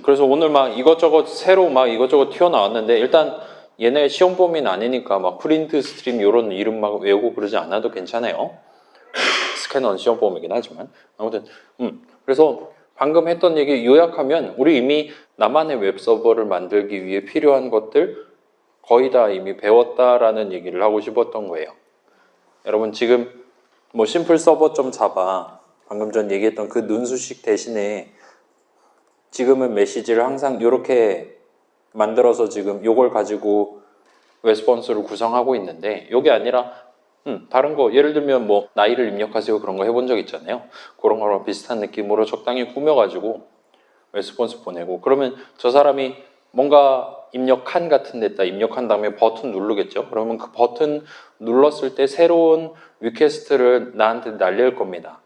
그래서 오늘 막 이것저것 새로 막 이것저것 튀어나왔는데 일단 얘네 시험 범위는 아니니까 막 프린트 스트림 이런 이름 막 외우고 그러지 않아도 괜찮아요. 스캐너는 시험 범위이긴 하지만 아무튼 그래서 방금 했던 얘기 요약하면 우리 이미 나만의 웹서버를 만들기 위해 필요한 것들 거의 다 이미 배웠다라는 얘기를 하고 싶었던 거예요. 여러분 지금 뭐 심플 서버 좀 잡아 방금 전 얘기했던 그 눈수식 대신에 지금은 메시지를 항상 이렇게 만들어서 지금 요걸 가지고 레스폰스를 구성하고 있는데 요게 아니라 다른 거 예를 들면 뭐 나이를 입력하세요 그런 거 해본 적 있잖아요. 그런 거랑 비슷한 느낌으로 적당히 꾸며가지고 레스폰스 보내고 그러면 저 사람이 뭔가 입력한 같은 데다 입력한 다음에 버튼 누르겠죠. 그러면 그 버튼 눌렀을 때 새로운 리퀘스트를 나한테 날릴 겁니다.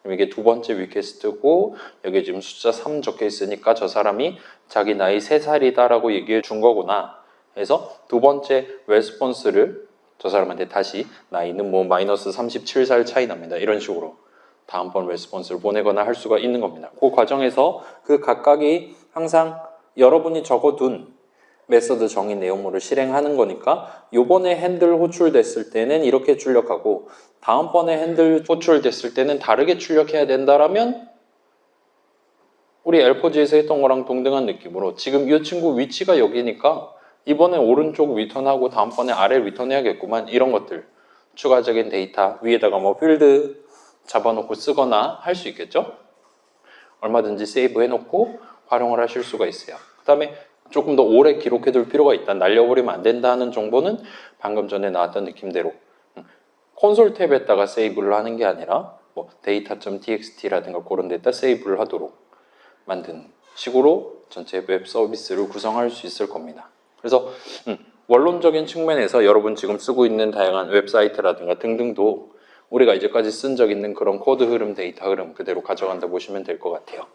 그럼 이게 두 번째 리퀘스트고 여기 지금 숫자 3 적혀 있으니까 저 사람이 자기 나이 3살이다라고 얘기해 준 거구나 해서 두 번째 레스폰스를 저 사람한테 다시 나이는 뭐 마이너스 37살 차이 납니다. 이런 식으로 다음번 레스폰스를 보내거나 할 수가 있는 겁니다. 그 과정에서 그 각각이 항상 여러분이 적어둔 메서드 정의 내용물을 실행하는 거니까 요번에 핸들 호출됐을 때는 이렇게 출력하고 다음번에 핸들 호출됐을 때는 다르게 출력해야 된다라면 우리 엘포지에서 했던 거랑 동등한 느낌으로 지금 이 친구 위치가 여기니까 이번에 오른쪽 리턴하고 다음번에 아래 리턴해야겠구만 이런 것들 추가적인 데이터 위에다가 뭐 필드 잡아놓고 쓰거나 할 수 있겠죠? 얼마든지 세이브 해놓고 활용을 하실 수가 있어요. 그 다음에 조금 더 오래 기록해둘 필요가 있다. 날려버리면 안 된다는 정보는 방금 전에 나왔던 느낌대로 콘솔 탭에다가 세이브를 하는 게 아니라 뭐 data.txt라든가 그런 데다 세이브를 하도록 만든 식으로 전체 웹 서비스를 구성할 수 있을 겁니다. 그래서 원론적인 측면에서 여러분 지금 쓰고 있는 다양한 웹사이트라든가 등등도 우리가 이제까지 쓴 적 있는 그런 코드 흐름, 데이터 흐름 그대로 가져간다 보시면 될 것 같아요.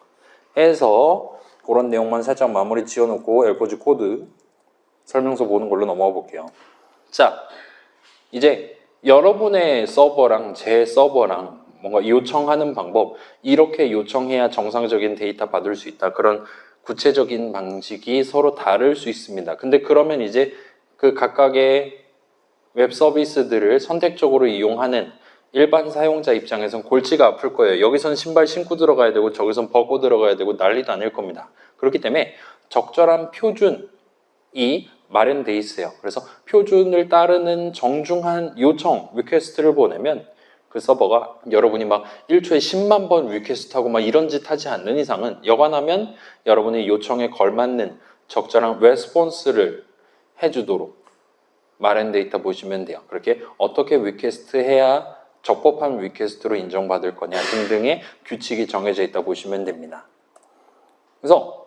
해서 그런 내용만 살짝 마무리 지어놓고 엘포지 코드 설명서 보는 걸로 넘어가 볼게요. 자, 이제 여러분의 서버랑 제 서버랑 뭔가 요청하는 방법 이렇게 요청해야 정상적인 데이터 받을 수 있다. 그런 구체적인 방식이 서로 다를 수 있습니다. 근데 그러면 이제 그 각각의 웹 서비스들을 선택적으로 이용하는 일반 사용자 입장에선 골치가 아플 거예요. 여기선 신발 신고 들어가야 되고 저기선 벗고 들어가야 되고 난리도 아닐 겁니다. 그렇기 때문에 적절한 표준이 마련돼 있어요. 그래서 표준을 따르는 정중한 요청, 리퀘스트를 보내면 그 서버가 여러분이 막 1초에 10만 번 리퀘스트하고 막 이런 짓 하지 않는 이상은 여간하면 여러분의 요청에 걸맞는 적절한 레스폰스를 해주도록 마련돼 있다 보시면 돼요. 그렇게 어떻게 리퀘스트 해야 적법한 리퀘스트로 인정받을 거냐 등등의 규칙이 정해져 있다 보시면 됩니다. 그래서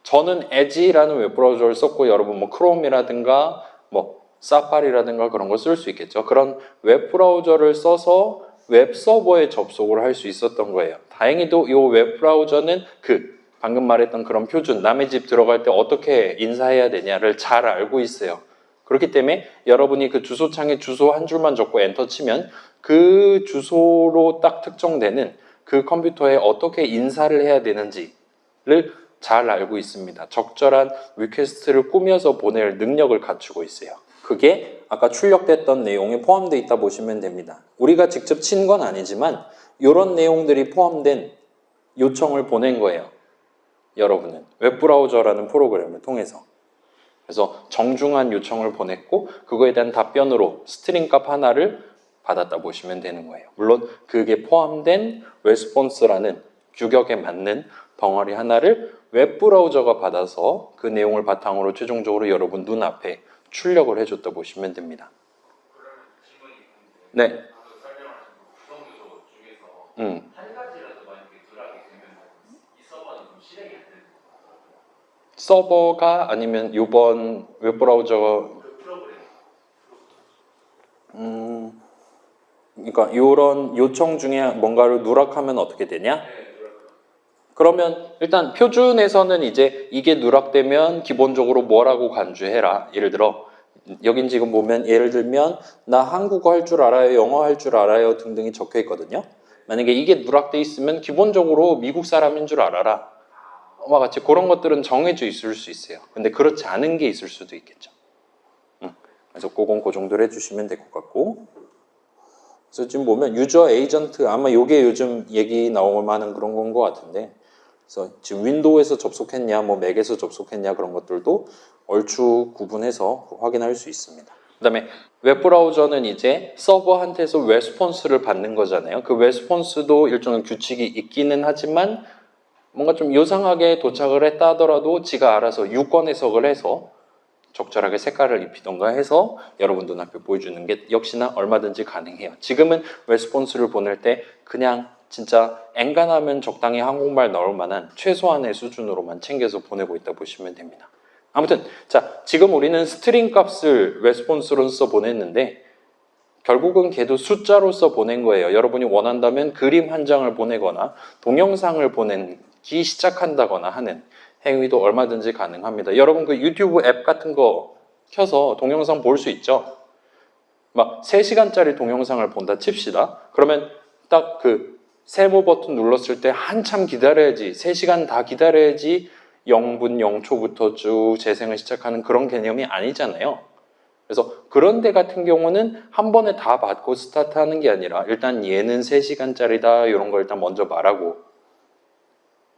저는 에지라는 웹브라우저를 썼고 여러분 뭐 크롬이라든가 뭐 사파리라든가 그런 걸 쓸 수 있겠죠. 그런 웹브라우저를 써서 웹서버에 접속을 할 수 있었던 거예요. 다행히도 이 웹브라우저는 방금 말했던 그런 표준, 남의 집 들어갈 때 어떻게 인사해야 되냐를 잘 알고 있어요. 그렇기 때문에 여러분이 그 주소창에 주소 한 줄만 적고 엔터 치면 그 주소로 딱 특정되는 그 컴퓨터에 어떻게 인사를 해야 되는지를 잘 알고 있습니다. 적절한 리퀘스트를 꾸며서 보낼 능력을 갖추고 있어요. 그게 아까 출력됐던 내용에 포함되어 있다 보시면 됩니다. 우리가 직접 친 건 아니지만 이런 내용들이 포함된 요청을 보낸 거예요. 여러분은 웹브라우저라는 프로그램을 통해서. 그래서 정중한 요청을 보냈고 그거에 대한 답변으로 스트링 값 하나를 받았다 보시면 되는 거예요. 물론 그게 포함된 레스폰스라는 규격에 맞는 덩어리 하나를 웹브라우저가 받아서 그 내용을 바탕으로 최종적으로 여러분 눈앞에 출력을 해줬다 보시면 됩니다. 네. 한 가지라도 만약에 드랍이 되면 이 서버는 좀 실행이 안 되는 거예요. 서버가 아니면 이번 웹브라우저 그 프로그램. 그러니까 이런 요청 중에 뭔가를 누락하면 어떻게 되냐? 그러면 일단 표준에서는 이제 이게 누락되면 기본적으로 뭐라고 간주해라. 예를 들어 여긴 지금 보면 예를 들면 나 한국어 할 줄 알아요, 영어 할 줄 알아요 등등이 적혀 있거든요. 만약에 이게 누락돼 있으면 기본적으로 미국 사람인 줄 알아라. 같이 그런 것들은 정해져 있을 수 있어요. 근데 그렇지 않은 게 있을 수도 있겠죠. 그래서 그건 그 정도로 해주시면 될 것 같고, 그래서 지금 보면 유저 에이전트, 아마 이게 요즘 얘기 나올 만한 그런 건 것 같은데, 그래서 지금 윈도우에서 접속했냐, 뭐 맥에서 접속했냐 그런 것들도 얼추 구분해서 확인할 수 있습니다. 그다음에 웹브라우저는 이제 서버한테서 레스폰스를 받는 거잖아요. 그 레스폰스도 일종의 규칙이 있기는 하지만 뭔가 좀 요상하게 도착을 했다 하더라도 지가 알아서 유권 해석을 해서 적절하게 색깔을 입히던가 해서 여러분 눈앞에 보여주는 게 역시나 얼마든지 가능해요. 지금은 레스폰스를 보낼 때 그냥 진짜 엔간하면 적당히 한국말 나올 만한 최소한의 수준으로만 챙겨서 보내고 있다 보시면 됩니다. 아무튼 자, 지금 우리는 스트링 값을 레스폰스로서 보냈는데 결국은 걔도 숫자로서 보낸 거예요. 여러분이 원한다면 그림 한 장을 보내거나 동영상을 보내기 시작한다거나 하는 행위도 얼마든지 가능합니다. 여러분 그 유튜브 앱 같은 거 켜서 동영상 볼 수 있죠? 막 3시간짜리 동영상을 본다 칩시다. 그러면 딱 그 세모 버튼 눌렀을 때 한참 기다려야지, 3시간 다 기다려야지 0분 0초부터 쭉 재생을 시작하는 그런 개념이 아니잖아요. 그래서 그런 데 같은 경우는 한 번에 다 받고 스타트하는 게 아니라 일단 얘는 3시간짜리다 이런 걸 일단 먼저 말하고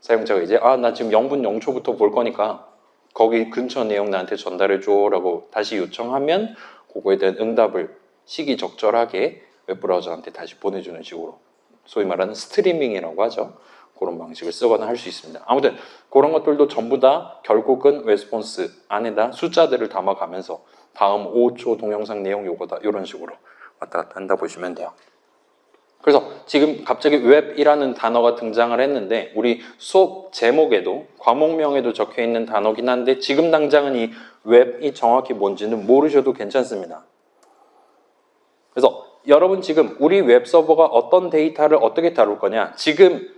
사용자가 이제 나 지금 0분 0초부터 볼 거니까 거기 근처 내용 나한테 전달해 줘 라고 다시 요청하면 그거에 대한 응답을 시기적절하게 웹브라우저한테 다시 보내주는 식으로 소위 말하는 스트리밍이라고 하죠. 그런 방식을 쓰거나 할 수 있습니다. 아무튼 그런 것들도 전부 다 결국은 레스폰스 안에다 숫자들을 담아가면서 다음 5초 동영상 내용 요거다 이런 식으로 왔다 갔다 한다 보시면 돼요. 그래서 지금 갑자기 웹이라는 단어가 등장을 했는데 우리 수업 제목에도 과목명에도 적혀 있는 단어긴 한데 지금 당장은 이 웹이 정확히 뭔지는 모르셔도 괜찮습니다. 그래서 여러분 지금 우리 웹 서버가 어떤 데이터를 어떻게 다룰 거냐, 지금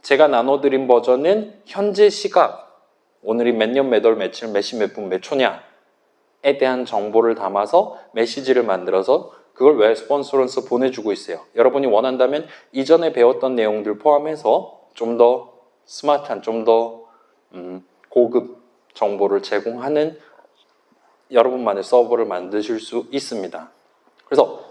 제가 나눠드린 버전은 현재 시각, 오늘이 몇 년 몇 월 며칠 몇 시 몇 분 몇 초냐에 대한 정보를 담아서 메시지를 만들어서 그걸 레스폰스로서 보내주고 있어요. 여러분이 원한다면 이전에 배웠던 내용들 포함해서 좀 더 스마트한, 좀 더 고급 정보를 제공하는 여러분만의 서버를 만드실 수 있습니다. 그래서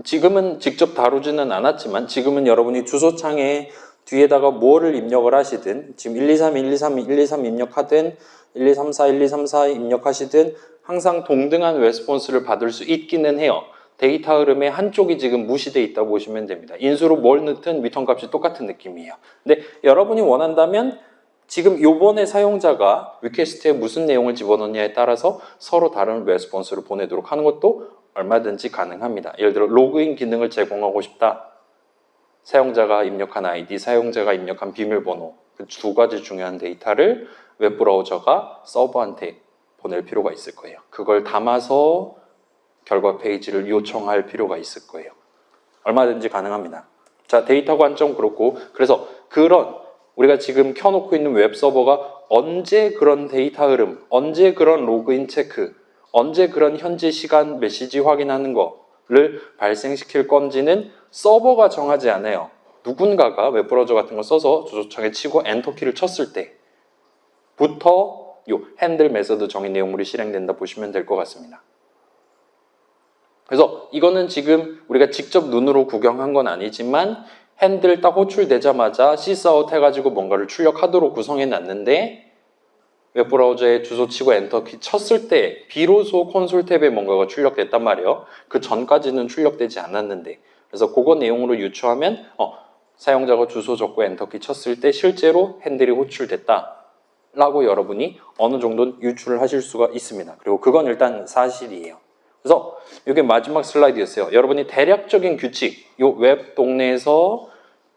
지금은 직접 다루지는 않았지만 지금은 여러분이 주소창에 뒤에다가 뭐를 입력을 하시든 지금 123, 123, 123 입력하든 1234, 1234 입력하시든 항상 동등한 레스폰스를 받을 수 있기는 해요. 데이터 흐름의 한쪽이 지금 무시되어 있다고 보시면 됩니다. 인수로 뭘 넣든 리턴 값이 똑같은 느낌이에요. 근데 여러분이 원한다면 지금 요번에 사용자가 리퀘스트에 무슨 내용을 집어넣냐에 따라서 서로 다른 레스폰스를 보내도록 하는 것도 얼마든지 가능합니다. 예를 들어 로그인 기능을 제공하고 싶다. 사용자가 입력한 아이디, 사용자가 입력한 비밀번호, 그 두 가지 중요한 데이터를 웹브라우저가 서버한테 보낼 필요가 있을 거예요. 그걸 담아서 결과 페이지를 요청할 필요가 있을 거예요. 얼마든지 가능합니다. 자, 데이터 관점 그렇고, 그래서 그런 우리가 지금 켜놓고 있는 웹 서버가 언제 그런 데이터 흐름, 언제 그런 로그인 체크, 언제 그런 현재 시간 메시지 확인하는 거를 발생시킬 건지는 서버가 정하지 않아요. 누군가가 웹브라우저 같은 거 써서 주소창에 치고 엔터키를 쳤을 때부터 요 핸들 메서드 정의 내용물이 실행된다 보시면 될 것 같습니다. 그래서 이거는 지금 우리가 직접 눈으로 구경한 건 아니지만 핸들 딱 호출되자마자 시스아웃 해가지고 뭔가를 출력하도록 구성해 놨는데 웹브라우저에 주소 치고 엔터키 쳤을 때 비로소 콘솔 탭에 뭔가가 출력됐단 말이에요. 그 전까지는 출력되지 않았는데, 그래서 그거 내용으로 유추하면 사용자가 주소 적고 엔터키 쳤을 때 실제로 핸들이 호출됐다 라고 여러분이 어느 정도 유추를 하실 수가 있습니다. 그리고 그건 일단 사실이에요. 그래서 이게 마지막 슬라이드였어요. 여러분이 대략적인 규칙, 이 웹 동네에서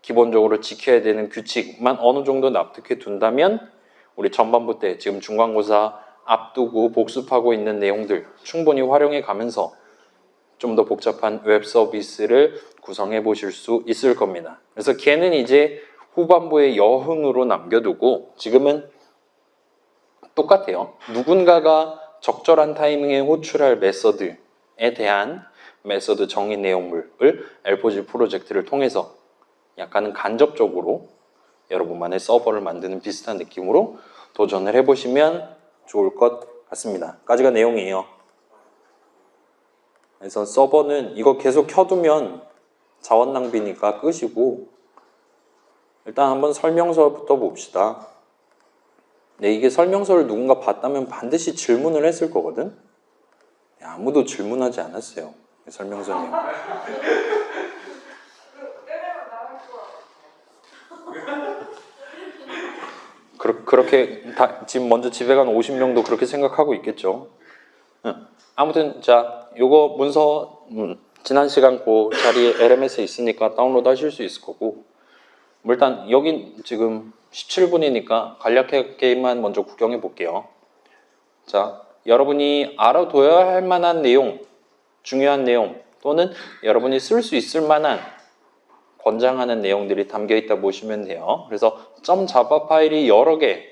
기본적으로 지켜야 되는 규칙만 어느 정도 납득해 둔다면 우리 전반부 때 지금 중간고사 앞두고 복습하고 있는 내용들 충분히 활용해 가면서 좀 더 복잡한 웹 서비스를 구성해 보실 수 있을 겁니다. 그래서 걔는 이제 후반부의 여흥으로 남겨두고 지금은 똑같아요. 누군가가 적절한 타이밍에 호출할 메서드에 대한 메서드 정의 내용물을 L4G 프로젝트를 통해서 약간은 간접적으로 여러분만의 서버를 만드는 비슷한 느낌으로 도전을 해보시면 좋을 것 같습니다. 까지가 내용이에요. 그래서 서버는 이거 계속 켜두면 자원 낭비니까 끄시고 일단 한번 설명서부터 봅시다. 네, 이게 설명서를 누군가 봤다면 반드시 질문을 했을 거거든? 아무도 질문하지 않았어요. 설명서 내용. 그렇게 지금 먼저 집에 간 50명도 그렇게 생각하고 있겠죠. 아무튼 자, 요거 문서 지난 시간 그 자리에 LMS에 있으니까 다운로드 하실 수 있을 거고 일단 여기 지금 17분이니까 간략하게 게임만 먼저 구경해 볼게요. 자, 여러분이 알아둬야 할 만한 내용, 중요한 내용 또는 여러분이 쓸 수 있을 만한 권장하는 내용들이 담겨 있다 보시면 돼요. 그래서 .java 파일이 여러 개,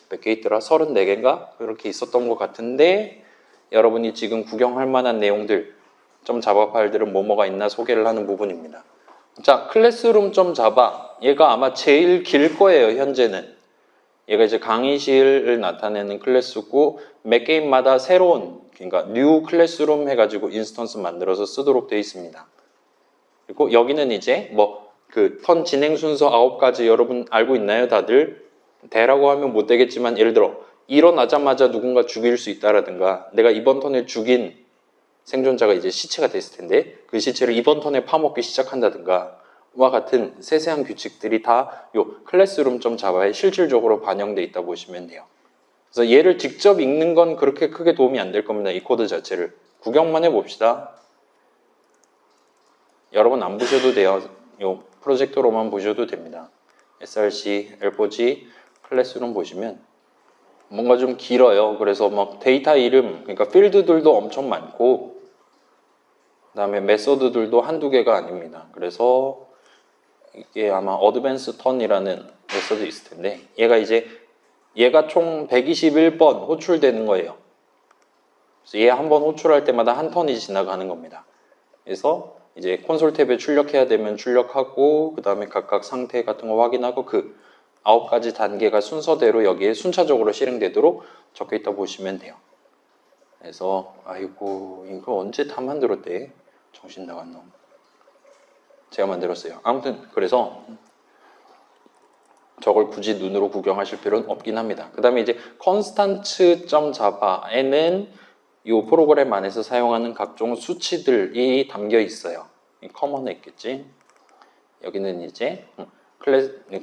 몇 개 있더라? 34개인가? 그렇게 있었던 것 같은데 여러분이 지금 구경할 만한 내용들, .java 파일들은 뭐가 있나 소개를 하는 부분입니다. 자, classroom.java 얘가 아마 제일 길 거예요, 현재는. 얘가 이제 강의실을 나타내는 클래스고 매 게임마다 새로운, 그러니까 new classroom 해가지고 인스턴스 만들어서 쓰도록 되어 있습니다. 그리고 여기는 이제 그 턴 진행 순서 9가지 여러분 알고 있나요, 다들? 대라고 하면 못 되겠지만 예를 들어 일어나자마자 누군가 죽일 수 있다라든가 내가 이번 턴에 죽인 생존자가 이제 시체가 됐을 텐데 그 시체를 이번 턴에 파먹기 시작한다든가 와 같은 세세한 규칙들이 다 요 classroom.java에 실질적으로 반영돼 있다 보시면 돼요. 그래서 얘를 직접 읽는 건 그렇게 크게 도움이 안 될 겁니다. 이 코드 자체를. 구경만 해봅시다. 여러분 안 보셔도 돼요. 요 프로젝터로만 보셔도 됩니다. src, l4g, 클래스룸 보시면 뭔가 좀 길어요. 그래서 막 데이터 이름, 그러니까 필드들도 엄청 많고 그 다음에 메서드들도 한두 개가 아닙니다. 그래서 이게 아마 어드밴스 턴이라는 메서드 있을 텐데 얘가 총 121번 호출되는 거예요. 그래서 얘 한 번 호출할 때마다 한 턴이 지나가는 겁니다. 그래서 이제 콘솔 탭에 출력해야 되면 출력하고 그 다음에 각각 상태 같은 거 확인하고 그 9가지 단계가 순서대로 여기에 순차적으로 실행되도록 적혀 있다 보시면 돼요. 그래서 아이고 이거 언제 다 만들었대? 정신 나간 놈. 제가 만들었어요. 아무튼 그래서 저걸 굳이 눈으로 구경하실 필요는 없긴 합니다. 그 다음에 이제 constants.java에는 이 프로그램 안에서 사용하는 각종 수치들이 담겨 있어요. 커먼에 있겠지. 여기는 이제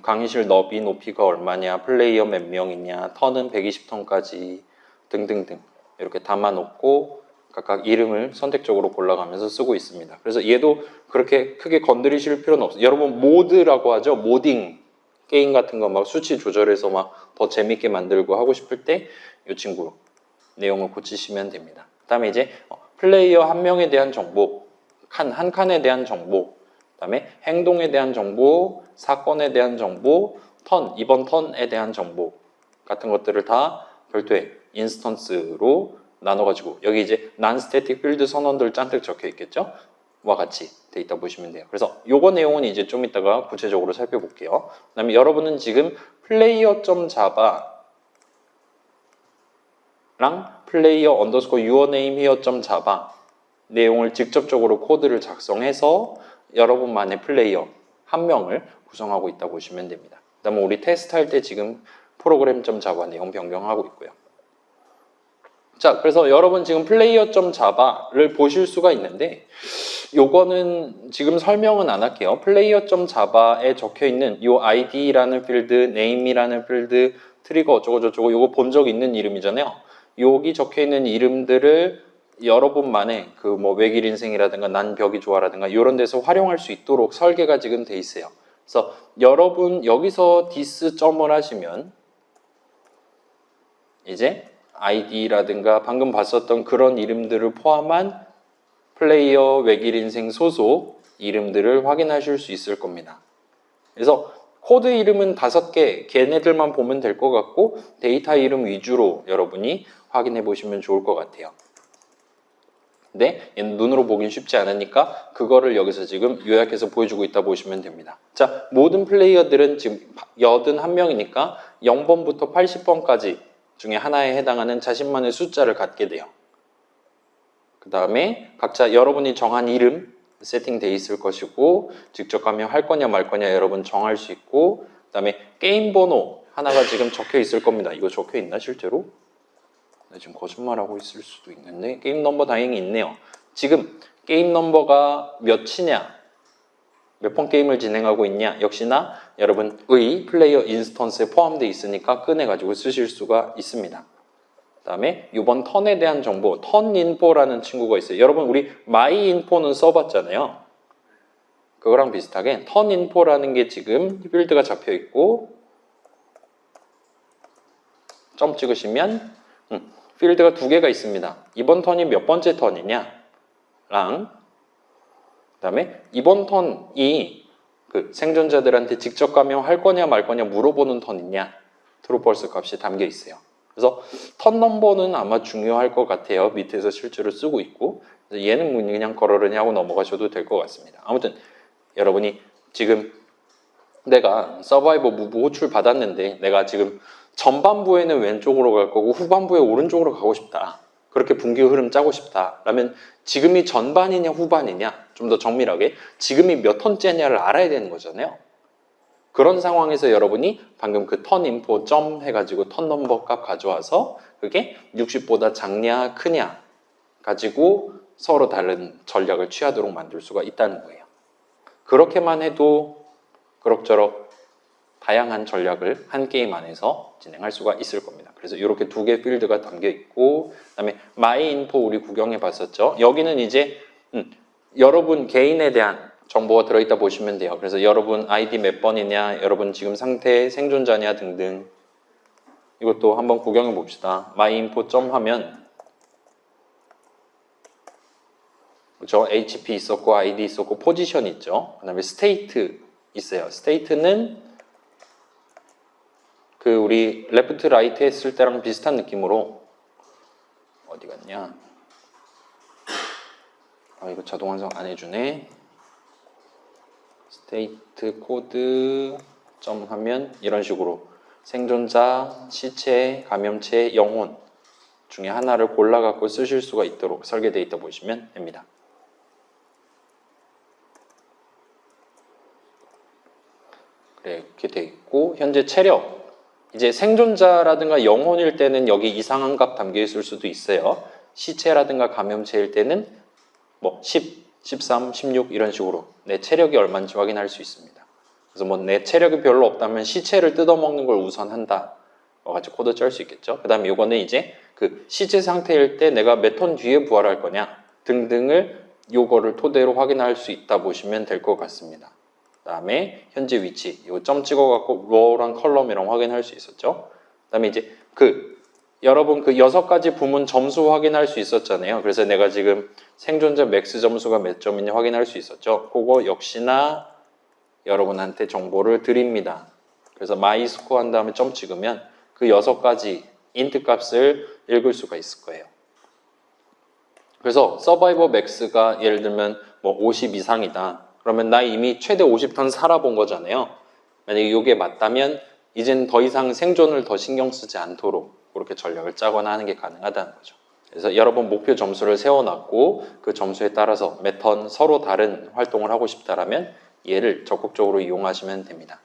강의실 너비 높이가 얼마냐, 플레이어 몇 명이냐, 턴은 120턴까지 등등등 이렇게 담아놓고 각각 이름을 선택적으로 골라가면서 쓰고 있습니다. 그래서 얘도 그렇게 크게 건드리실 필요는 없어요. 여러분 모드라고 하죠. 모딩 게임 같은 거 막 수치 조절해서 막 더 재밌게 만들고 하고 싶을 때 이 친구 내용을 고치시면 됩니다. 그 다음에 이제 플레이어 한 명에 대한 정보, 한 칸에 대한 정보, 그 다음에 행동에 대한 정보, 사건에 대한 정보, 이번 턴에 대한 정보 같은 것들을 다 별도의 인스턴스로 나눠가지고 여기 이제 non-static field 선언들 잔뜩 적혀 있겠죠? 와 같이 돼 있다 보시면 돼요. 그래서 요거 내용은 이제 좀 이따가 구체적으로 살펴볼게요. 그 다음에 여러분은 지금 player.java 랑 player underscore yourname here.java 내용을 직접적으로 코드를 작성해서 여러분만의 플레이어 한 명을 구성하고 있다 보시면 됩니다. 그 다음에 우리 테스트 할 때 지금 program.java 내용 변경하고 있고요. 자, 그래서 여러분 지금 player.java를 보실 수가 있는데 요거는 지금 설명은 안 할게요. player.java에 적혀 있는 요 id라는 필드, name이라는 필드, 트리거 어쩌고저쩌고 요거 본 적 있는 이름이잖아요. 여기 적혀 있는 이름들을 여러분만의 그 외길 인생이라든가 난 벽이 좋아라든가 이런 데서 활용할 수 있도록 설계가 지금 돼 있어요. 그래서 여러분 여기서 디스 점을 하시면 이제 id라든가 방금 봤었던 그런 이름들을 포함한 플레이어 외길 인생 소속 이름들을 확인하실 수 있을 겁니다. 그래서 코드 이름은 5개, 걔네들만 보면 될 것 같고 데이터 이름 위주로 여러분이 확인해 보시면 좋을 것 같아요. 근데 얘는 눈으로 보긴 쉽지 않으니까 그거를 여기서 지금 요약해서 보여주고 있다 보시면 됩니다. 자, 모든 플레이어들은 지금 81명이니까 0번부터 80번까지 중에 하나에 해당하는 자신만의 숫자를 갖게 돼요. 그 다음에 각자 여러분이 정한 이름 세팅돼 있을 것이고 직접 가면 할 거냐 말 거냐 여러분 정할 수 있고 그 다음에 게임 번호 하나가 지금 적혀 있을 겁니다. 이거 적혀 있나 실제로? 나 지금 거짓말하고 있을 수도 있는데 게임 넘버 다행히 있네요. 지금 게임 넘버가 몇이냐 몇 번 게임을 진행하고 있냐 역시나 여러분의 플레이어 인스턴스에 포함되어 있으니까 꺼내가지고 쓰실 수가 있습니다. 그 다음에 이번 턴에 대한 정보 턴 인포라는 친구가 있어요. 여러분 우리 마이 인포는 써봤잖아요. 그거랑 비슷하게 턴 인포라는 게 지금 필드가 잡혀 있고 점 찍으시면 필드가 두 개가 있습니다. 이번 턴이 몇 번째 턴이냐 랑 그다음에 이번 턴이 그 생존자들한테 직접 감염할 거냐 말 거냐 물어보는 턴이냐 트루펄스 값이 담겨 있어요. 그래서 턴 넘버는 아마 중요할 것 같아요. 밑에서 실제로 쓰고 있고 그래서 얘는 그냥 걸어르냐 하고 넘어가셔도 될 것 같습니다. 아무튼 여러분이 지금 내가 서바이버 무브 호출 받았는데 내가 지금 전반부에는 왼쪽으로 갈 거고 후반부에 오른쪽으로 가고 싶다. 그렇게 분기 흐름 짜고 싶다. 라면 지금이 전반이냐 후반이냐 좀 더 정밀하게 지금이 몇 턴째냐를 알아야 되는 거잖아요. 그런 상황에서 여러분이 방금 그 턴 인포 점 해가지고 턴 넘버 값 가져와서 그게 60보다 작냐 크냐 가지고 서로 다른 전략을 취하도록 만들 수가 있다는 거예요. 그렇게만 해도 그럭저럭 다양한 전략을 한 게임 안에서 진행할 수가 있을 겁니다. 그래서 이렇게 두 개 필드가 담겨 있고 그 다음에 마이 인포 우리 구경해 봤었죠. 여기는 이제 여러분 개인에 대한 정보가 들어있다 보시면 돼요. 그래서 여러분 아이디 몇 번이냐, 여러분 지금 상태 생존자냐 등등 이것도 한번 구경해 봅시다. 마이 인포 점 하면 그렇죠? HP 있었고 아이디 있었고 포지션 있죠. 그 다음에 스테이트 있어요. 스테이트는 그 우리 레프트 라이트 했을 때랑 비슷한 느낌으로 어디 갔냐? 아 이거 자동 완성 안 해주네. 스테이트 코드 점 하면 이런 식으로 생존자, 시체, 감염체, 영혼 중에 하나를 골라 갖고 쓰실 수가 있도록 설계되어 있다 보시면 됩니다. 그래, 이렇게 되어 있고 현재 체력 이제 생존자라든가 영혼일 때는 여기 이상한 값 담겨 있을 수도 있어요. 시체라든가 감염체일 때는 뭐 10, 13, 16 이런 식으로 내 체력이 얼마인지 확인할 수 있습니다. 그래서 뭐 내 체력이 별로 없다면 시체를 뜯어먹는 걸 우선한다. 같이 코드 짤 수 있겠죠. 그 다음에 이거는 이제 그 시체 상태일 때 내가 몇 턴 뒤에 부활할 거냐 등등을 요거를 토대로 확인할 수 있다 보시면 될 것 같습니다. 그 다음에 현재 위치 이거 점 찍어갖고 로우랑 컬럼이랑 확인할 수 있었죠. 그 다음에 이제 여러분 그 6가지 부문 점수 확인할 수 있었잖아요. 그래서 내가 지금 생존자 맥스 점수가 몇 점이냐 확인할 수 있었죠. 그거 역시나 여러분한테 정보를 드립니다. 그래서 마이 스코어 한 다음에 점 찍으면 그 6가지 인트 값을 읽을 수가 있을 거예요. 그래서 서바이버 맥스가 예를 들면 뭐 50 이상이다. 그러면 나 이미 최대 50턴 살아본 거잖아요. 만약에 이게 맞다면 이젠 더 이상 생존을 더 신경 쓰지 않도록 그렇게 전략을 짜거나 하는 게 가능하다는 거죠. 그래서 여러분 목표 점수를 세워놨고 그 점수에 따라서 몇 턴 서로 다른 활동을 하고 싶다라면 얘를 적극적으로 이용하시면 됩니다.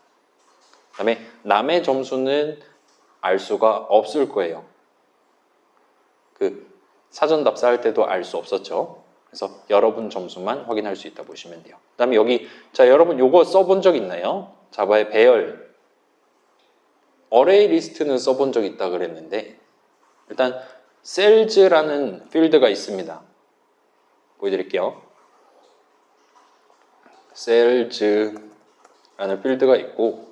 그 다음에 남의 점수는 알 수가 없을 거예요. 그 사전 답사할 때도 알 수 없었죠. 그래서 여러분 점수만 확인할 수 있다 보시면 돼요. 그 다음에 여기 자 여러분 요거 써본 적 있나요? 자바의 배열 어레이 리스트는 써본 적 있다 그랬는데 일단 셀즈라는 필드가 있습니다. 보여드릴게요. 셀즈라는 필드가 있고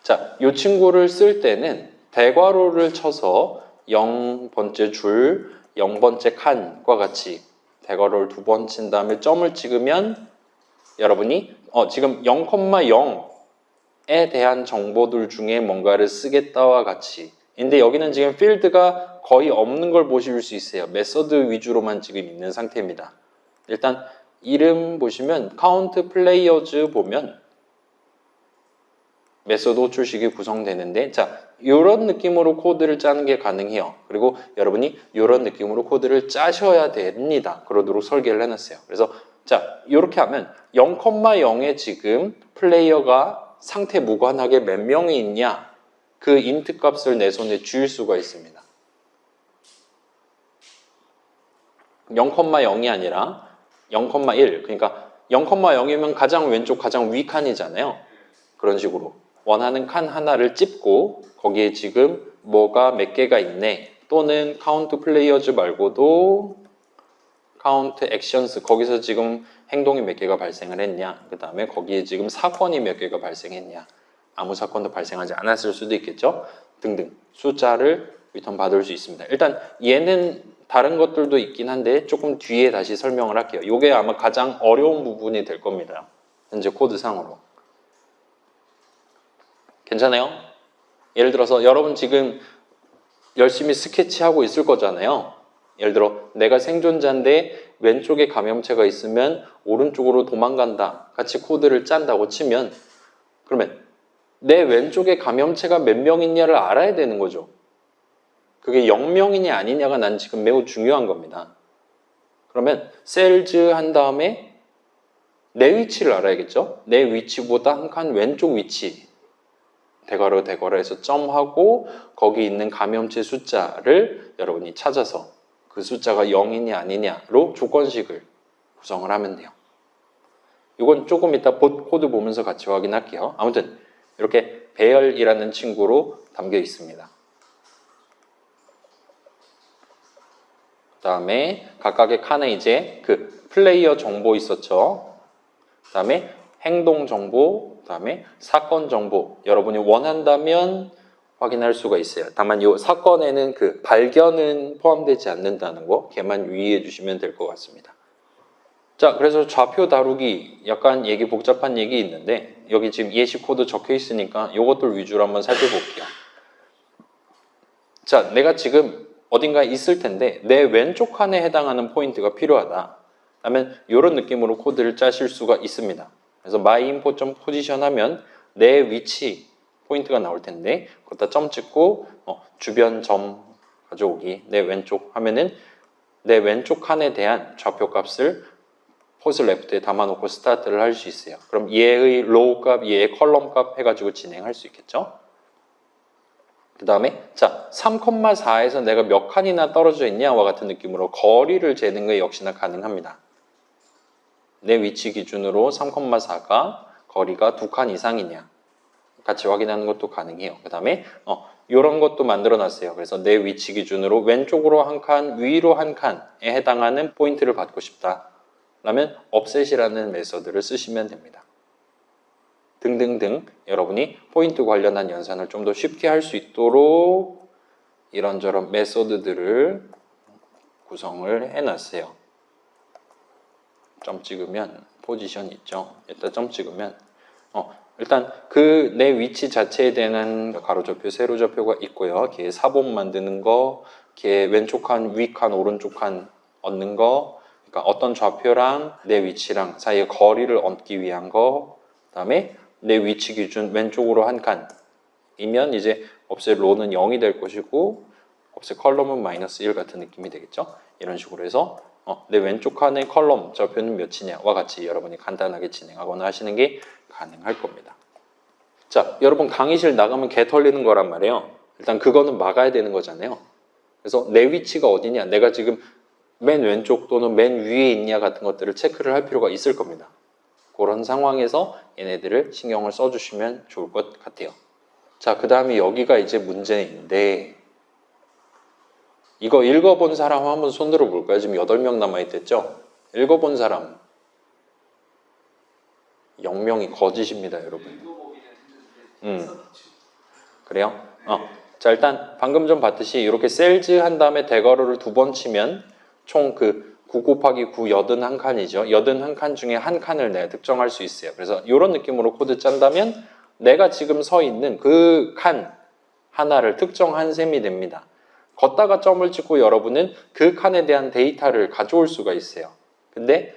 자, 이 친구를 쓸 때는 대괄호를 쳐서 0번째 줄, 0번째 칸과 같이 대괄호를 2번 친 다음에 점을 찍으면 여러분이 지금 0,0에 대한 정보들 중에 뭔가를 쓰겠다와 같이 근데 여기는 지금 필드가 거의 없는 걸 보실 수 있어요. 메서드 위주로만 지금 있는 상태입니다. 일단 이름 보시면 count players 보면 메소드 호출식이 구성되는데, 자, 이런 느낌으로 코드를 짜는 게 가능해요. 그리고 여러분이 이런 느낌으로 코드를 짜셔야 됩니다. 그러도록 설계를 해놨어요. 그래서 자, 이렇게 하면 0,0에 지금 플레이어가 상태 무관하게 몇 명이 있냐, 그 인트 값을 내 손에 줄 수가 있습니다. 0,0이 아니라 0,1, 그러니까 0,0이면 가장 왼쪽 가장 위 칸이잖아요. 그런 식으로 원하는 칸 하나를 찝고 거기에 지금 뭐가 몇 개가 있네, 또는 카운트 플레이어즈 말고도 카운트 액션스, 거기서 지금 행동이 몇 개가 발생을 했냐, 그 다음에 거기에 지금 사건이 몇 개가 발생했냐, 아무 사건도 발생하지 않았을 수도 있겠죠, 등등 숫자를 리턴 받을 수 있습니다. 일단 얘는 다른 것들도 있긴 한데 조금 뒤에 다시 설명을 할게요. 이게 아마 가장 어려운 부분이 될 겁니다. 현재 코드상으로. 괜찮아요? 예를 들어서 여러분 지금 열심히 스케치하고 있을 거잖아요. 예를 들어 내가 생존자인데 왼쪽에 감염체가 있으면 오른쪽으로 도망간다, 같이 코드를 짠다고 치면, 그러면 내 왼쪽에 감염체가 몇 명 있냐를 알아야 되는 거죠. 그게 0명이냐 아니냐가 난 지금 매우 중요한 겁니다. 그러면 셀즈 한 다음에 내 위치를 알아야겠죠. 내 위치보다 한 칸 왼쪽 위치, 대괄호에서 점하고 거기 있는 감염체 숫자를 여러분이 찾아서 그 숫자가 0이냐 아니냐로 조건식을 구성을 하면 돼요. 이건 조금 이따 코드 보면서 같이 확인할게요. 아무튼 이렇게 배열이라는 친구로 담겨 있습니다. 그 다음에 각각의 칸에 이제 그 플레이어 정보 있었죠. 그 다음에 행동 정보, 그 다음에 사건 정보, 여러분이 원한다면 확인할 수가 있어요. 다만 이 사건에는 그 발견은 포함되지 않는다는 거, 걔만 유의해 주시면 될 것 같습니다. 자, 그래서 좌표 다루기 약간 복잡한 얘기 있는데 여기 지금 예시 코드 적혀 있으니까 이것들 위주로 한번 살펴볼게요. 자, 내가 지금 어딘가에 있을 텐데 내 왼쪽 칸에 해당하는 포인트가 필요하다 하면 이런 느낌으로 코드를 짜실 수가 있습니다. 그래서 myInfo.position 하면 내 위치 포인트가 나올 텐데 거기다 점 찍고 주변 점 가져오기, 내 왼쪽 하면은 내 왼쪽 칸에 대한 좌표 값을 포스 레프트에 담아놓고 스타트를 할 수 있어요. 그럼 얘의 로우 값, 얘의 컬럼 값 해가지고 진행할 수 있겠죠. 그 다음에 자 3,4에서 내가 몇 칸이나 떨어져 있냐와 같은 느낌으로 거리를 재는 게 역시나 가능합니다. 내 위치 기준으로 3,4가 거리가 2칸 이상이냐 같이 확인하는 것도 가능해요. 그 다음에 이런 것도 만들어 놨어요. 그래서 내 위치 기준으로 왼쪽으로 한 칸, 위로 한 칸에 해당하는 포인트를 받고 싶다 라면 offset이라는 메서드를 쓰시면 됩니다. 등등등 여러분이 포인트 관련한 연산을 좀 더 쉽게 할 수 있도록 이런저런 메서드들을 구성을 해놨어요. 점 찍으면 포지션 있죠. 일단 점 찍으면 일단 그 내 위치 자체에 대한 가로좌표, 세로좌표가 있고요. 걔 사본 만드는 거, 걔 왼쪽 칸, 위 칸, 오른쪽 칸 얻는 거, 그러니까 어떤 좌표랑 내 위치랑 사이의 거리를 얻기 위한 거, 그 다음에 내 위치 기준 왼쪽으로 한 칸이면 이제 offset row는 0이 될 것이고 offset 컬럼은 -1 같은 느낌이 되겠죠. 이런 식으로 해서 내 왼쪽 칸의 컬럼 좌표는 몇이냐와 같이 여러분이 간단하게 진행하거나 하시는 게 가능할 겁니다. 자, 여러분 강의실 나가면 개 털리는 거란 말이에요. 일단 그거는 막아야 되는 거잖아요. 그래서 내 위치가 어디냐, 내가 지금 맨 왼쪽 또는 맨 위에 있냐 같은 것들을 체크를 할 필요가 있을 겁니다. 그런 상황에서 얘네들을 신경을 써주시면 좋을 것 같아요. 자, 그 다음에 여기가 이제 문제인데 이거 읽어본 사람 한번 손 들어볼까요? 지금 8명 남아있댔죠? 읽어본 사람 0명이 거짓입니다, 여러분. 그래요? 자, 일단 방금 전 봤듯이 이렇게 셀즈 한 다음에 대괄호를 2번 치면 총 그 9 곱하기 9 81칸이죠. 81칸 중에 한 칸을 내가 특정할 수 있어요. 그래서 이런 느낌으로 코드 짠다면 내가 지금 서 있는 그 칸, 하나를 특정한 셈이 됩니다. 걷다가 점을 찍고 여러분은 그 칸에 대한 데이터를 가져올 수가 있어요. 근데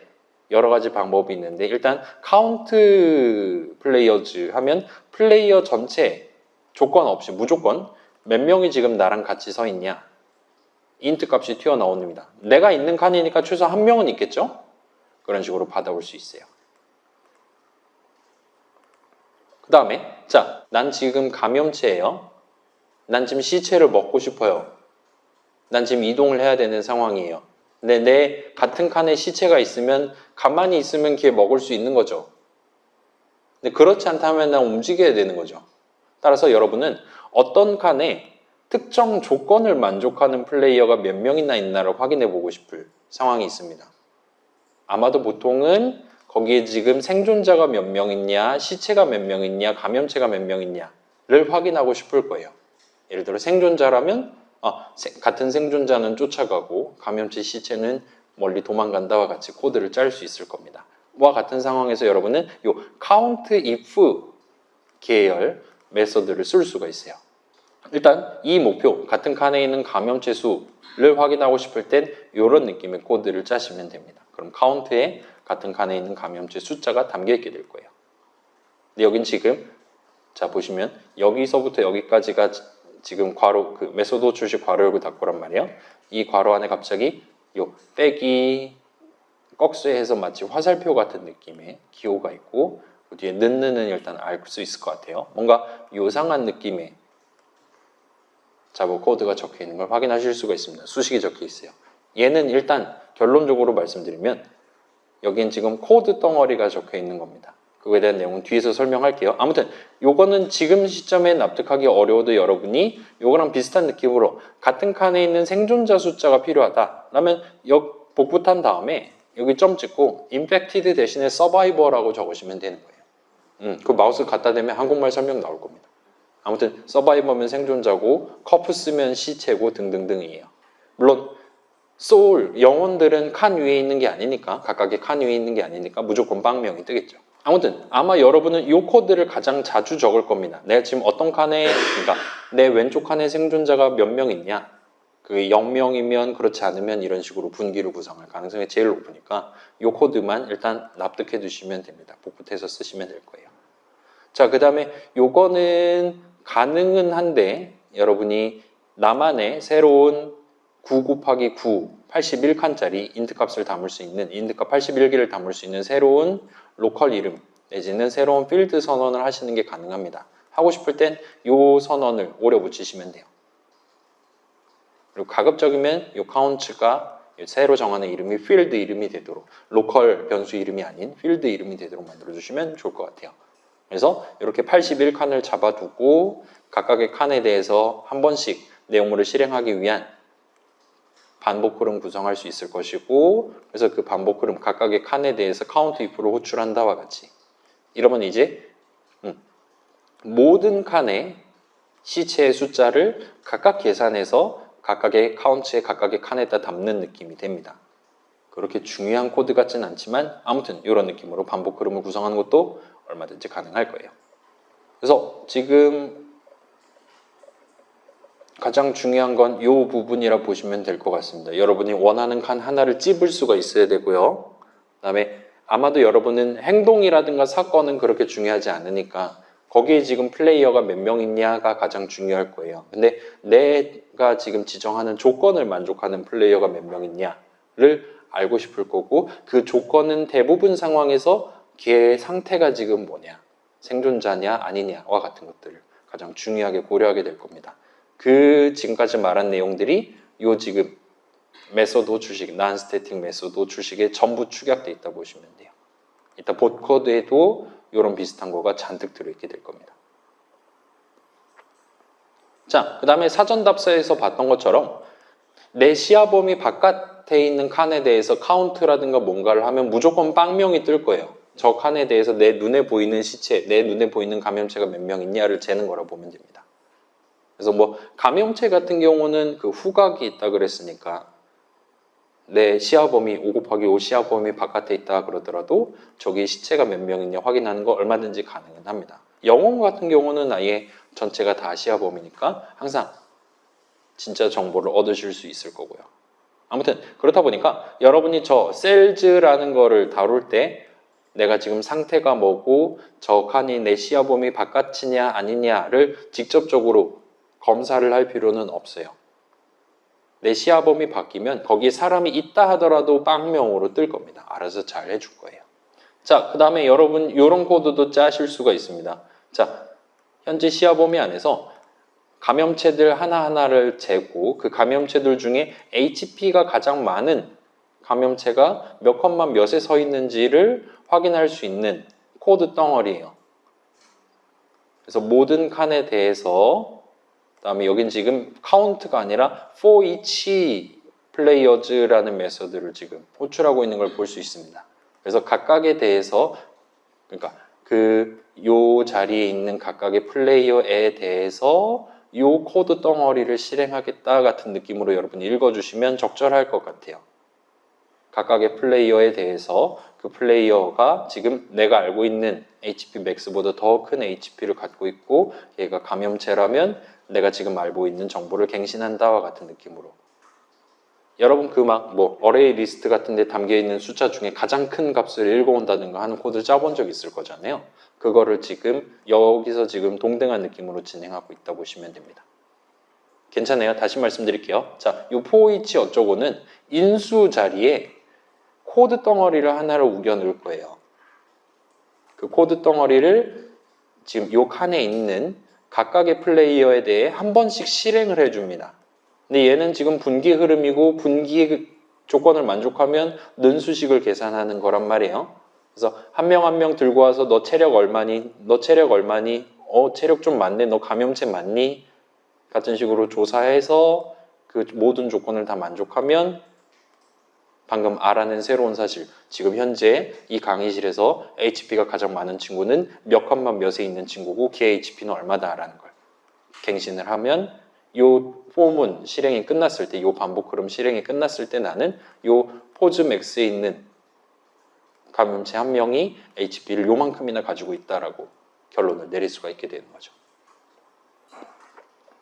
여러 가지 방법이 있는데 일단 카운트 플레이어즈 하면 플레이어 전체 조건 없이 무조건 몇 명이 지금 나랑 같이 서 있냐 인트 값이 튀어나옵니다. 내가 있는 칸이니까 최소 한 명은 있겠죠? 그런 식으로 받아올 수 있어요. 그 다음에 자, 난 지금 감염체예요. 난 지금 시체를 먹고 싶어요. 난 지금 이동을 해야 되는 상황이에요. 근데 내 같은 칸에 시체가 있으면 가만히 있으면 걔 먹을 수 있는 거죠. 근데 그렇지 않다면 난 움직여야 되는 거죠. 따라서 여러분은 어떤 칸에 특정 조건을 만족하는 플레이어가 몇 명이나 있나를 확인해 보고 싶을 상황이 있습니다. 아마도 보통은 거기에 지금 생존자가 몇 명 있냐, 시체가 몇 명 있냐, 감염체가 몇 명 있냐를 확인하고 싶을 거예요. 예를 들어 생존자라면 같은 생존자는 쫓아가고 감염체 시체는 멀리 도망간다와 같이 코드를 짤 수 있을 겁니다. 와 같은 상황에서 여러분은 이 count if 계열 메서드를 쓸 수가 있어요. 일단 이 목표, 같은 칸에 있는 감염체 수를 확인하고 싶을 땐 이런 느낌의 코드를 짜시면 됩니다. 그럼 count에 같은 칸에 있는 감염체 숫자가 담겨 있게 될 거예요. 근데 여긴 지금 자 보시면 여기서부터 여기까지가 지금 괄호 그 메소드 출식 괄호 열고 닫고란 말이에요. 이 괄호 안에 갑자기 요 빼기 꺽쇠해서 마치 화살표 같은 느낌의 기호가 있고 그 뒤에 는는 일단 알 수 있을 것 같아요. 뭔가 요상한 느낌의 자보 코드가 적혀 있는 걸 확인하실 수가 있습니다. 수식이 적혀 있어요. 얘는 일단 결론적으로 말씀드리면 여긴 지금 코드 덩어리가 적혀 있는 겁니다. 그거에 대한 내용은 뒤에서 설명할게요. 아무튼 요거는 지금 시점에 납득하기 어려워도 여러분이 요거랑 비슷한 느낌으로 같은 칸에 있는 생존자 숫자가 필요하다. 그러면 복붙한 다음에 여기 점 찍고 infected 대신에 survivor라고 적으시면 되는 거예요. 그 마우스 갖다 대면 한국말 설명 나올 겁니다. 아무튼 서바이버면 생존자고 커프스면 시체고 등등등이에요. 물론 소울, 영혼들은 칸 위에 있는 게 아니니까 각각의 칸 위에 있는 게 아니니까 무조건 빵명이 뜨겠죠. 아무튼 아마 여러분은 이 코드를 가장 자주 적을 겁니다. 내가 지금 어떤 칸에 그러니까 내 왼쪽 칸에 생존자가 몇 명 있냐 그 0명이면 그렇지 않으면 이런 식으로 분기를 구성할 가능성이 제일 높으니까 이 코드만 일단 납득해 두시면 됩니다. 복붙해서 쓰시면 될 거예요. 자, 그 다음에 요거는 가능은 한데 여러분이 나만의 새로운 9 곱하기 9, 81칸짜리 인트 값을 담을 수 있는 인트 값 81개를 담을 수 있는 새로운 로컬 이름 내지는 새로운 필드 선언을 하시는 게 가능합니다. 하고 싶을 땐 요 선언을 오려 붙이시면 돼요. 그리고 가급적이면 요 카운트가 새로 정하는 이름이 필드 이름이 되도록 로컬 변수 이름이 아닌 필드 이름이 되도록 만들어주시면 좋을 것 같아요. 그래서 이렇게 81칸을 잡아두고 각각의 칸에 대해서 한 번씩 내용물을 실행하기 위한 반복 흐름 구성할 수 있을 것이고 그래서 그 반복 흐름 각각의 칸에 대해서 카운트 if를 호출한다와 같이 이러면 이제 모든 칸의 시체의 숫자를 각각 계산해서 각각의 카운트에 각각의 칸에다 담는 느낌이 됩니다. 그렇게 중요한 코드 같진 않지만 아무튼 이런 느낌으로 반복 흐름을 구성하는 것도 얼마든지 가능할 거예요. 그래서 지금 가장 중요한 건 이 부분이라 보시면 될 것 같습니다. 여러분이 원하는 칸 하나를 찝을 수가 있어야 되고요. 그 다음에 아마도 여러분은 행동이라든가 사건은 그렇게 중요하지 않으니까 거기에 지금 플레이어가 몇 명 있냐가 가장 중요할 거예요. 근데 내가 지금 지정하는 조건을 만족하는 플레이어가 몇 명 있냐를 알고 싶을 거고 그 조건은 대부분 상황에서 걔의 상태가 지금 뭐냐 생존자냐 아니냐와 같은 것들을 가장 중요하게 고려하게 될 겁니다. 그 지금까지 말한 내용들이 요 지금 메소드 출식, non-static 메소드 출식에 전부 축약돼 있다 보시면 돼요. 이따 봇 코드에도 이런 비슷한 거가 잔뜩 들어있게 될 겁니다. 자, 그 다음에 사전 답사에서 봤던 것처럼 내 시야 범위 바깥에 있는 칸에 대해서 카운트라든가 뭔가를 하면 무조건 빵명이 뜰 거예요. 저 칸에 대해서 내 눈에 보이는 시체, 내 눈에 보이는 감염체가 몇 명 있냐를 재는 거라 보면 됩니다. 그래서 뭐 감염체 같은 경우는 그 후각이 있다 그랬으니까 내 시야 범위 5 곱하기 5 시야 범위 바깥에 있다 그러더라도 저기 시체가 몇 명 있냐 확인하는 거 얼마든지 가능은 합니다. 영혼 같은 경우는 아예 전체가 다 시야범위니까 항상 진짜 정보를 얻으실 수 있을 거고요. 아무튼 그렇다 보니까 여러분이 저 셀즈라는 거를 다룰 때 내가 지금 상태가 뭐고 저 칸이 내 시야범위 바깥이냐 아니냐를 직접적으로 검사를 할 필요는 없어요. 내 시야범위 바뀌면 거기에 사람이 있다 하더라도 빵명으로 뜰 겁니다. 알아서 잘 해줄 거예요. 자, 그 다음에 여러분 이런 코드도 짜실 수가 있습니다. 자, 현재 시야범위 안에서 감염체들 하나하나를 재고 그 감염체들 중에 HP가 가장 많은 감염체가 몇 컷만 몇에 서 있는지를 확인할 수 있는 코드 덩어리예요. 그래서 모든 칸에 대해서 그다음에 여긴 지금 카운트가 아니라 for each players라는 메서드를 지금 호출하고 있는 걸 볼 수 있습니다. 그래서 각각에 대해서 그러니까 요 자리에 있는 각각의 플레이어에 대해서 요 코드 덩어리를 실행하겠다 같은 느낌으로 여러분이 읽어주시면 적절할 것 같아요. 각각의 플레이어에 대해서 그 플레이어가 지금 내가 알고 있는 HP max보다 더 큰 HP를 갖고 있고 얘가 감염체라면 내가 지금 알고 있는 정보를 갱신한다와 같은 느낌으로 여러분 그 막 뭐 어레이 리스트 같은 데 담겨 있는 숫자 중에 가장 큰 값을 읽어온다든가 하는 코드 짜본 적 있을 거잖아요. 그거를 지금 여기서 지금 동등한 느낌으로 진행하고 있다 보시면 됩니다. 괜찮아요? 다시 말씀드릴게요. 자, 요 포이치 어쩌고는 인수 자리에 코드 덩어리를 하나를 우겨 넣을 거예요. 그 코드 덩어리를 지금 요 칸에 있는 각각의 플레이어에 대해 한 번씩 실행을 해줍니다. 근데 얘는 지금 분기 흐름이고 분기 조건을 만족하면 는수식을 계산하는 거란 말이에요. 그래서 한 명 한 명 들고 와서 너 체력 얼마니? 너 체력 얼마니? 체력 좀 많네. 너 감염체 맞니? 같은 식으로 조사해서 그 모든 조건을 다 만족하면 방금 알아낸 새로운 사실, 지금 현재 이 강의실에서 HP가 가장 많은 친구는 몇 칸만 몇에 있는 친구고 걔 HP는 얼마다라는 걸 갱신을 하면 요 폼은 실행이 끝났을 때, 요 반복 흐름 실행이 끝났을 때 나는 요 포즈 맥스에 있는 감염체 한 명이 HP를 요만큼이나 가지고 있다라고 결론을 내릴 수가 있게 되는 거죠.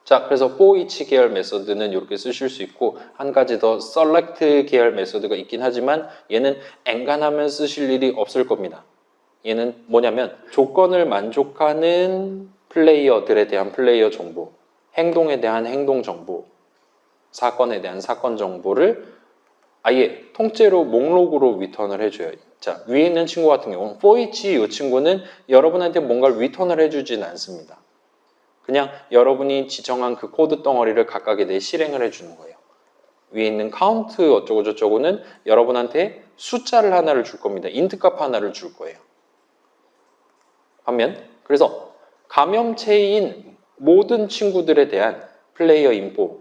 자, 그래서 for each 계열 메서드는 이렇게 쓰실 수 있고 한 가지 더 select 계열 메서드가 있긴 하지만 얘는 엔간하면 쓰실 일이 없을 겁니다. 얘는 뭐냐면 조건을 만족하는 플레이어들에 대한 플레이어 정보, 행동에 대한 행동 정보, 사건에 대한 사건 정보를 아예 통째로 목록으로 리턴을 해줘요. 자, 위에 있는 친구 같은 경우는 for each 이 친구는 여러분한테 뭔가를 리턴을 해주진 않습니다. 그냥 여러분이 지정한 그 코드 덩어리를 각각에 대해 실행을 해주는 거예요. 위에 있는 카운트 어쩌고 저쩌고는 여러분한테 숫자를 하나를 줄 겁니다. 인트 값 하나를 줄 거예요. 반면 그래서 감염체인 모든 친구들에 대한 플레이어 인포,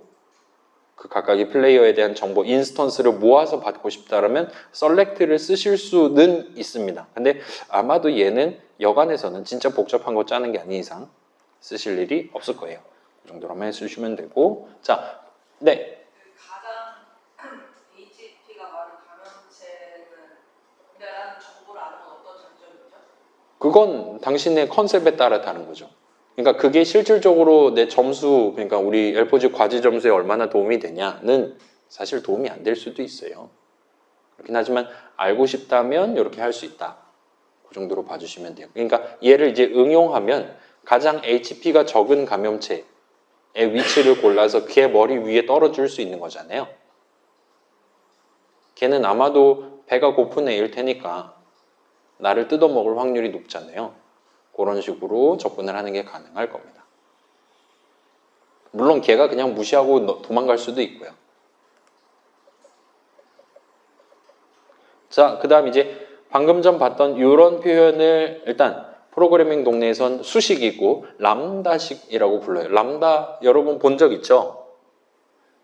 그 각각의 플레이어에 대한 정보, 인스턴스를 모아서 받고 싶다라면 셀렉트를 쓰실 수는 있습니다. 근데 아마도 얘는 여간에서는 진짜 복잡한 거 짜는 게 아닌 이상 쓰실 일이 없을 거예요. 이 정도로만 해주시면 되고, 자, 네. 가장 HP가 많은 감염체라는 정보를 아는 건 어떤 장점이죠? 그건 당신의 컨셉에 따라 다른 거죠. 그러니까 그게 실질적으로 내 점수, 그러니까 우리 L4G 과제 점수에 얼마나 도움이 되냐는 사실 도움이 안 될 수도 있어요. 그렇긴 하지만 알고 싶다면 이렇게 할 수 있다. 그 정도로 봐주시면 돼요. 그러니까 얘를 이제 응용하면 가장 HP가 적은 감염체의 위치를 골라서 걔 머리 위에 떨어질 수 있는 거잖아요. 걔는 아마도 배가 고픈 애일 테니까 나를 뜯어먹을 확률이 높잖아요. 그런 식으로 접근을 하는 게 가능할 겁니다. 물론 걔가 그냥 무시하고 도망갈 수도 있고요. 자, 그 다음 이제 방금 전 봤던 이런 표현을 일단 프로그래밍 동네에선 수식이고 람다식이라고 불러요. 람다 여러분 본 적 있죠?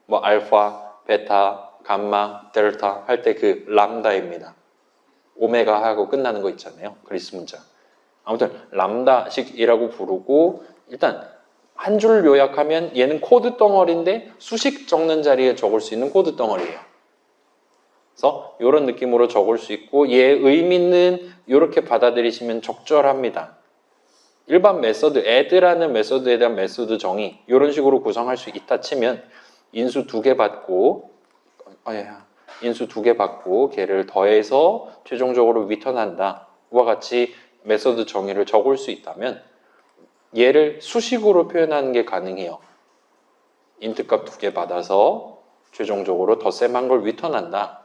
뭐 알파, 베타, 감마, 델타 할 때 그 람다입니다. 오메가 하고 끝나는 거 있잖아요. 그리스 문자. 아무튼 람다식이라고 부르고 일단 한 줄 요약하면 얘는 코드 덩어리인데 수식 적는 자리에 적을 수 있는 코드 덩어리예요. 그래서 이런 느낌으로 적을 수 있고 얘 의미는 이렇게 받아들이시면 적절합니다. 일반 메서드, add라는 메서드에 대한 메서드 정의 이런 식으로 구성할 수 있다 치면 인수 2개 받고 인수 2개 받고 걔를 더해서 최종적으로 리턴한다. 와 같이 메서드 정의를 적을 수 있다면 얘를 수식으로 표현하는 게 가능해요. int 값 2개 받아서 최종적으로 덧셈한 걸 리턴한다.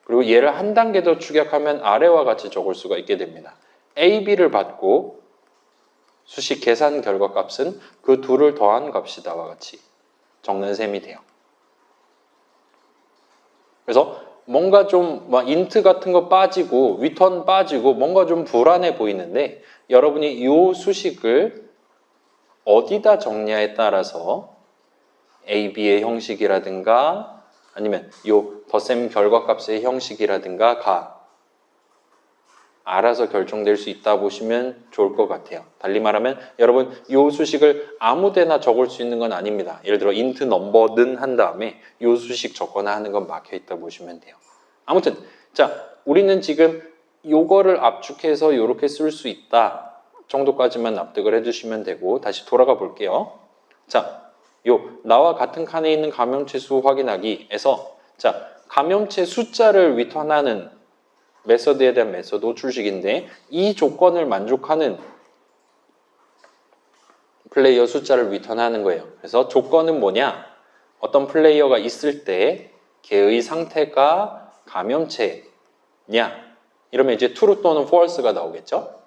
그리고 얘를 한 단계 더 축약하면 아래와 같이 적을 수가 있게 됩니다. a, b를 받고 수식 계산 결과 값은 그 둘을 더한 값이다와 같이 적는 셈이 돼요. 그래서 뭔가 좀 막 int 같은 거 빠지고 return 빠지고 뭔가 좀 불안해 보이는데 여러분이 이 수식을 어디다 정리하에 따라서 a, b의 형식이라든가 아니면 이 덧셈 결과값의 형식이라든가 알아서 결정될 수 있다 보시면 좋을 것 같아요. 달리 말하면 여러분 이 수식을 아무데나 적을 수 있는 건 아닙니다. 예를 들어 int number는 한 다음에 이 수식 적거나 하는 건 막혀 있다 보시면 돼요. 아무튼 자 우리는 지금 요거를 압축해서 이렇게 쓸 수 있다 정도까지만 납득을 해주시면 되고 다시 돌아가 볼게요. 자, 요 나와 같은 칸에 있는 감염체 수 확인하기에서 자 감염체 숫자를 리턴하는 메서드에 대한 메서드 호출식인데 이 조건을 만족하는 플레이어 숫자를 리턴하는 거예요. 그래서 조건은 뭐냐? 어떤 플레이어가 있을 때 걔의 상태가 감염체냐? 이러면 이제 true 또는 false가 나오겠죠?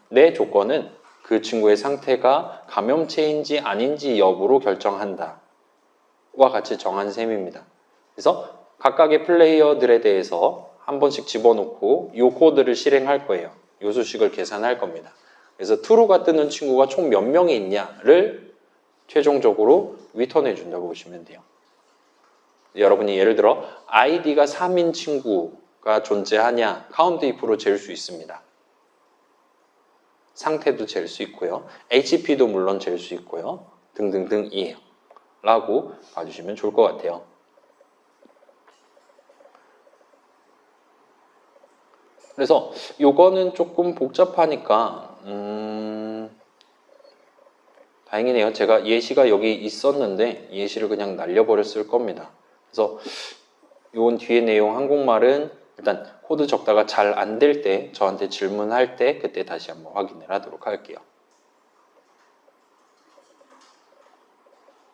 내 조건은 그 친구의 상태가 감염체인지 아닌지 여부로 결정한다. 와 같이 정한 셈입니다. 그래서 각각의 플레이어들에 대해서 한 번씩 집어넣고 이 코드를 실행할 거예요. 이 수식을 계산할 겁니다. 그래서 true가 뜨는 친구가 총 몇 명이 있냐를 최종적으로 리턴해 준다고 보시면 돼요. 여러분이 예를 들어 id가 3인 친구가 존재하냐 count if로 잴 수 있습니다. 상태도 잴 수 있고요. HP도 물론 잴 수 있고요. 등등등이에요. 라고 봐주시면 좋을 것 같아요. 그래서 요거는 조금 복잡하니까 다행이네요. 제가 예시가 여기 있었는데 예시를 그냥 날려버렸을 겁니다. 그래서 요건 뒤에 내용 한국말은 일단 코드 적다가 잘 안 될 때 저한테 질문할 때 그때 다시 한번 확인을 하도록 할게요.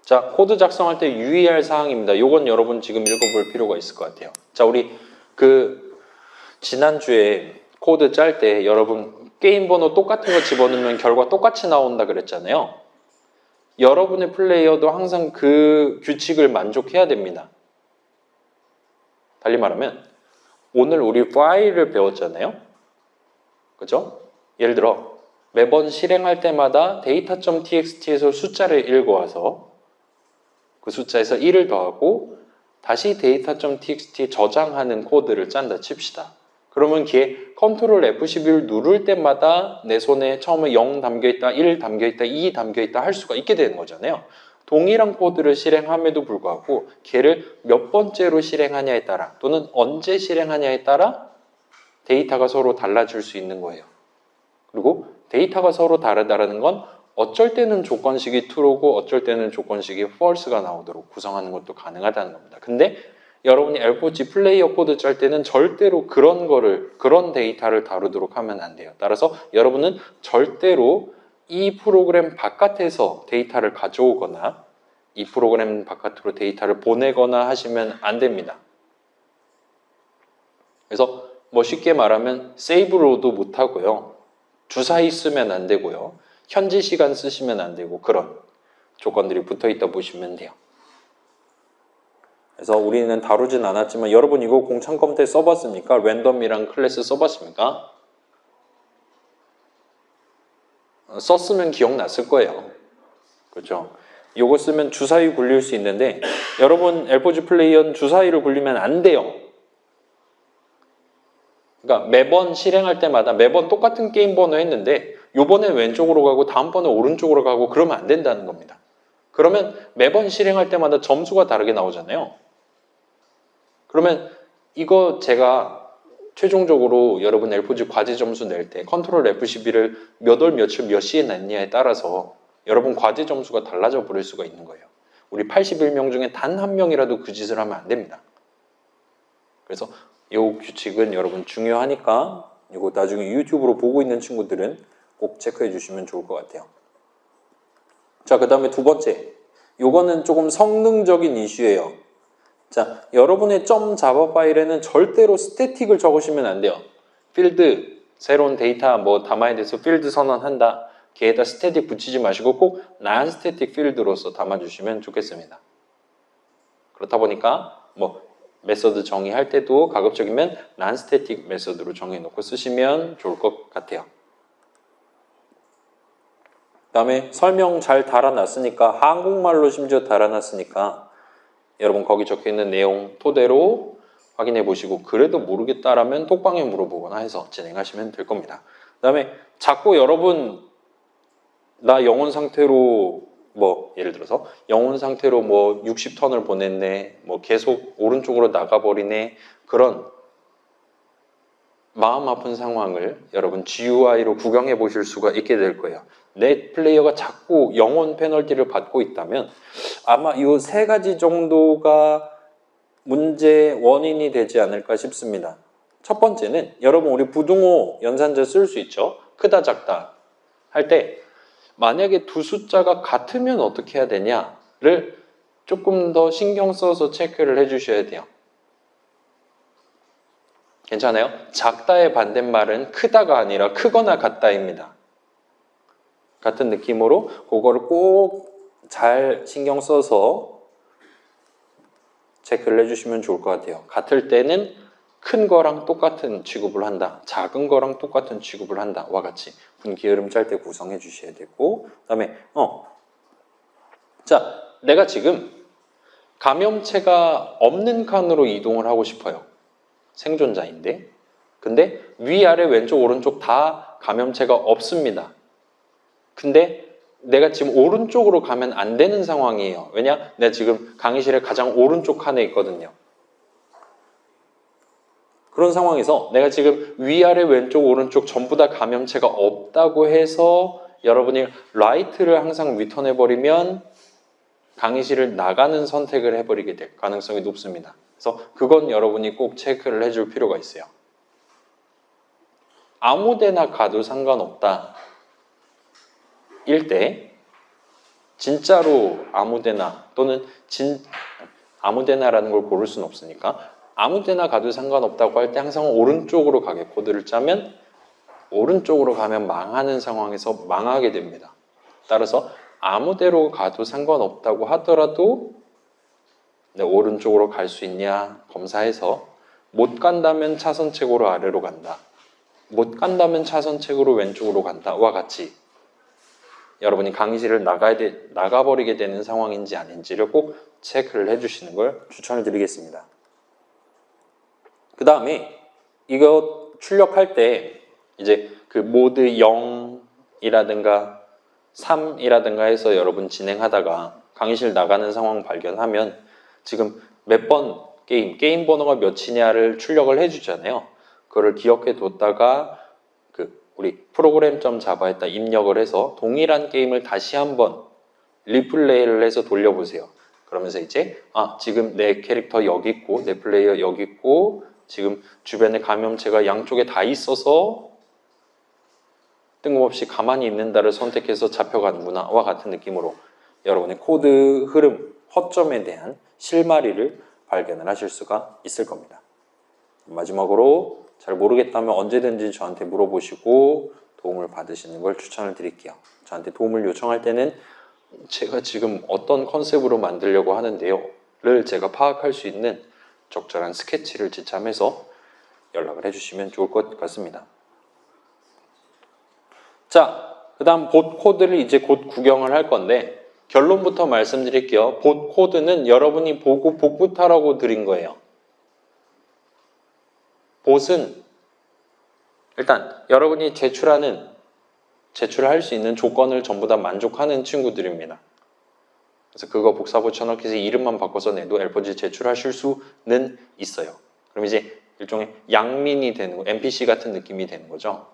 자, 코드 작성할 때 유의할 사항입니다. 요건 여러분 지금 읽어볼 필요가 있을 것 같아요. 자, 우리 지난주에 코드 짤 때 여러분 게임 번호 똑같은 거 집어넣으면 결과 똑같이 나온다 그랬잖아요. 여러분의 플레이어도 항상 그 규칙을 만족해야 됩니다. 달리 말하면 오늘 우리 파일을 배웠잖아요. 그죠? 예를 들어 매번 실행할 때마다 data.txt에서 숫자를 읽어와서 그 숫자에서 1을 더하고 다시 data.txt 저장하는 코드를 짠다 칩시다. 그러면 걔 컨트롤 F11 누를 때마다 내 손에 처음에 0 담겨있다, 1 담겨있다, 2 담겨있다 할 수가 있게 되는 거잖아요. 동일한 코드를 실행함에도 불구하고 걔를 몇 번째로 실행하냐에 따라 또는 언제 실행하냐에 따라 데이터가 서로 달라질 수 있는 거예요. 그리고 데이터가 서로 다르다는 건 어쩔 때는 조건식이 true고 어쩔 때는 조건식이 false가 나오도록 구성하는 것도 가능하다는 겁니다. 근데 여러분이 L4G 플레이어 코드 짤 때는 절대로 그런 데이터를 다루도록 하면 안 돼요. 따라서 여러분은 절대로 이 프로그램 바깥에서 데이터를 가져오거나 이 프로그램 바깥으로 데이터를 보내거나 하시면 안 됩니다. 그래서 뭐 쉽게 말하면 세이브로도 못 하고요. 주사위 쓰면 안 되고요. 현지 시간 쓰시면 안 되고 그런 조건들이 붙어 있다 보시면 돼요. 그래서 우리는 다루진 않았지만 여러분 이거 공창검 때 써봤습니까? 랜덤이랑 클래스 써봤습니까? 썼으면 기억났을 거예요. 그렇죠? 이거 쓰면 주사위 굴릴 수 있는데 여러분 L4G 플레이어는 주사위를 굴리면 안 돼요. 그러니까 매번 실행할 때마다 매번 똑같은 게임 번호 했는데 요번엔 왼쪽으로 가고 다음번에 오른쪽으로 가고 그러면 안 된다는 겁니다. 그러면 매번 실행할 때마다 점수가 다르게 나오잖아요. 그러면 이거 제가 최종적으로 여러분 L4G 과제 점수 낼 때 컨트롤 F12를 몇 월 며칠 몇 시에 냈냐에 따라서 여러분 과제 점수가 달라져 버릴 수가 있는 거예요. 우리 81명 중에 단 한 명이라도 그 짓을 하면 안 됩니다. 그래서 이 규칙은 여러분 중요하니까 이거 나중에 유튜브로 보고 있는 친구들은 꼭 체크해 주시면 좋을 것 같아요. 자, 그 다음에 두 번째. 요거는 조금 성능적인 이슈예요. 자, 여러분의 .java 파일에는 절대로 스태틱을 적으시면 안 돼요. 필드, 새로운 데이터 뭐 담아야 돼서 필드 선언한다. 걔에다 스태틱 붙이지 마시고 꼭 non-static 필드로서 담아주시면 좋겠습니다. 그렇다 보니까 뭐 메서드 정의할 때도 가급적이면 non-static 메서드로 정해놓고 쓰시면 좋을 것 같아요. 그 다음에 설명 잘 달아놨으니까 한국말로 심지어 달아놨으니까 여러분 거기 적혀있는 내용 토대로 확인해 보시고 그래도 모르겠다라면 톡방에 물어보거나 해서 진행하시면 될 겁니다. 그 다음에 자꾸 여러분 나 영혼 상태로 뭐 예를 들어서 영혼 상태로 뭐 60턴을 보냈네 뭐 계속 오른쪽으로 나가버리네 그런 마음 아픈 상황을 여러분 GUI로 구경해 보실 수가 있게 될 거예요. 내 플레이어가 자꾸 영혼 페널티를 받고 있다면 아마 이 세 가지 정도가 문제 원인이 되지 않을까 싶습니다. 첫 번째는 여러분 우리 부등호 연산자 쓸 수 있죠. 크다 작다 할 때 만약에 두 숫자가 같으면 어떻게 해야 되냐를 조금 더 신경 써서 체크를 해주셔야 돼요. 괜찮아요? 작다의 반대말은 크다가 아니라 크거나 같다입니다. 같은 느낌으로 그거를 꼭 잘 신경 써서 체크를 해주시면 좋을 것 같아요. 같을 때는 큰 거랑 똑같은 취급을 한다. 작은 거랑 똑같은 취급을 한다. 와 같이 분기울음 짤 때 구성해 주셔야 되고 그 다음에 자, 내가 지금 감염체가 없는 칸으로 이동을 하고 싶어요. 생존자인데 근데 위아래 왼쪽 오른쪽 다 감염체가 없습니다. 근데 내가 지금 오른쪽으로 가면 안 되는 상황이에요. 왜냐? 내가 지금 강의실의 가장 오른쪽 칸에 있거든요. 그런 상황에서 내가 지금 위아래 왼쪽 오른쪽 전부 다 감염체가 없다고 해서 여러분이 라이트를 항상 리턴해버리면 강의실을 나가는 선택을 해버리게 될 가능성이 높습니다. 그래서 그건 여러분이 꼭 체크를 해줄 필요가 있어요. 아무데나 가도 상관없다. 일 때 진짜로 아무데나 또는 아무데나라는 걸 고를 수는 없으니까 아무데나 가도 상관없다고 할 때 항상 오른쪽으로 가게 코드를 짜면 오른쪽으로 가면 망하는 상황에서 망하게 됩니다. 따라서 아무데로 가도 상관없다고 하더라도 오른쪽으로 갈 수 있냐 검사해서 못 간다면 차선책으로 아래로 간다. 못 간다면 차선책으로 왼쪽으로 간다와 같이 여러분이 강의실을 나가버리게 되는 상황인지 아닌지를 꼭 체크를 해주시는 걸 추천을 드리겠습니다. 그 다음에 이거 출력할 때 이제 그 모드 0이라든가 3이라든가 해서 여러분 진행하다가 강의실 나가는 상황 발견하면 지금 몇 번 게임 번호가 몇이냐를 출력을 해주잖아요. 그거를 기억해 뒀다가 우리 프로그램.java에다 입력을 해서 동일한 게임을 다시 한번 리플레이를 해서 돌려보세요. 그러면서 이제 지금 내 캐릭터 여기 있고 내 플레이어 여기 있고 지금 주변에 감염체가 양쪽에 다 있어서 뜬금없이 가만히 있는다를 선택해서 잡혀가는구나와 같은 느낌으로 여러분의 코드 흐름, 허점에 대한 실마리를 발견을 하실 수가 있을 겁니다. 마지막으로 잘 모르겠다면 언제든지 저한테 물어보시고 도움을 받으시는 걸 추천을 드릴게요. 저한테 도움을 요청할 때는 제가 지금 어떤 컨셉으로 만들려고 하는데요 를 제가 파악할 수 있는 적절한 스케치를 지참해서 연락을 해주시면 좋을 것 같습니다. 자, 그 다음 봇 코드를 이제 곧 구경을 할 건데 결론부터 말씀드릴게요. 봇 코드는 여러분이 보고 복붙하라고 드린 거예요. 봇은 일단 여러분이 제출할 수 있는 조건을 전부 다 만족하는 친구들입니다. 그래서 그거 복사 붙여넣기 해서 이름만 바꿔서 내도 L4G 제출하실 수는 있어요. 그럼 이제 일종의 양민이 되는 거, NPC 같은 느낌이 되는 거죠.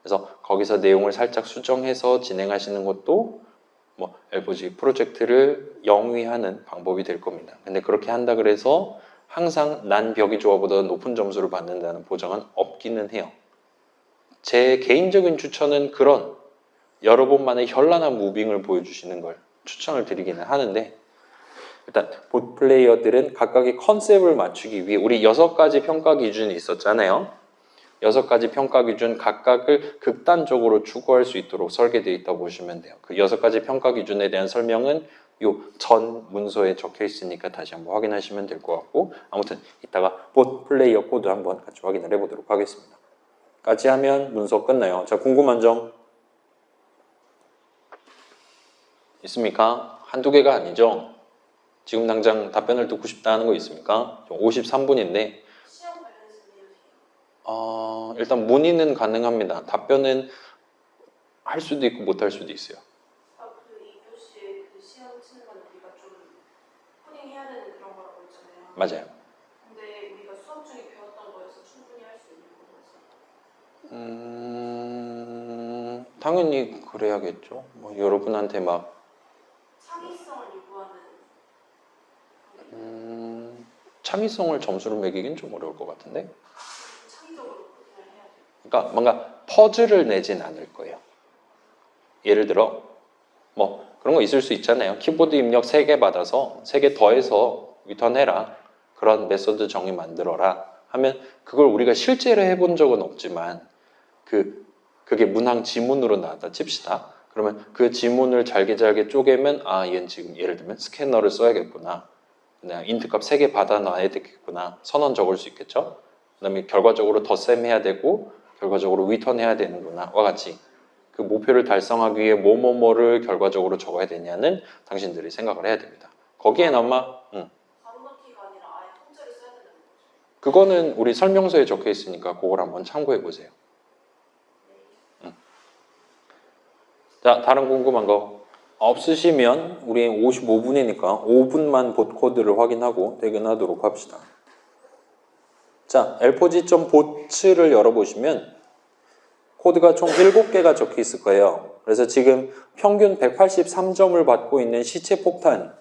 그래서 거기서 내용을 살짝 수정해서 진행하시는 것도 뭐 엘포지 프로젝트를 영위하는 방법이 될 겁니다. 근데 그렇게 한다 그래서 항상 난 벽이 조화보다 높은 점수를 받는다는 보장은 없기는 해요. 제 개인적인 추천은 그런 여러 번만에 현란한 무빙을 보여주시는 걸 추천을 드리기는 하는데, 일단 봇 플레이어들은 각각의 컨셉을 맞추기 위해 우리 6가지 평가 기준이 있었잖아요. 6가지 평가 기준 각각을 극단적으로 추구할 수 있도록 설계되어 있다고 보시면 돼요. 그 6가지 평가 기준에 대한 설명은 요 전 문서에 적혀 있으니까 다시 한번 확인하시면 될 것 같고, 아무튼 이따가 봇 플레이어 코드 한번 같이 확인을 해보도록 하겠습니다. 까지 하면 문서 끝나요. 자, 궁금한 점 있습니까? 한두 개가 아니죠? 지금 당장 답변을 듣고 싶다 하는 거 있습니까? 53분인데 시험 관련해서 내주세요. 일단 문의는 가능합니다. 답변은 할 수도 있고 못 할 수도 있어요. 그 2교시에 그 시험 치는 건 우리가 좀 코딩해야 되는 그런 거라고 했잖아요. 맞아요. 근데 우리가 수업 중에 배웠던 거여서 충분히 할 수 있는 거죠. 당연히 그래야겠죠. 뭐 여러분한테 막 창의성을 요구하는 창의성을 점수로 매기긴 좀 어려울 것 같은데. 창의적으로 코딩을 해야 돼요. 그러니까 뭔가 퍼즐을 내진 않을 거예요. 예를 들어 뭐 그런 거 있을 수 있잖아요. 키보드 입력 3개 받아서 3개 더해서 리턴해라. 그런 메소드 정의 만들어라 하면 그걸 우리가 실제로 해본 적은 없지만 그게 문항 지문으로 나왔다 칩시다. 그러면 그 지문을 잘게 쪼개면 얘는 지금 예를 들면 스캐너를 써야겠구나. 그냥 인트값 3개 받아놔야 되겠구나. 선언 적을 수 있겠죠. 그 다음에 결과적으로 덧셈 해야 되고 결과적으로 리턴해야 되는구나. 와 같이 그 목표를 달성하기 위해 뭐를 결과적으로 적어야 되냐는 당신들이 생각을 해야 됩니다. 거기엔 아마 가로넣기가 아니라 아예 통째로 써야 된다는 거죠. 그거는 우리 설명서에 적혀 있으니까 그걸 한번 참고해 보세요. 자, 다른 궁금한 거 없으시면 우리 55분이니까 5분만 봇 코드를 확인하고 퇴근하도록 합시다. 자, elpoji.bot를 열어보시면 코드가 총 7개가 적혀 있을 거예요. 그래서 지금 평균 183점을 받고 있는 시체 폭탄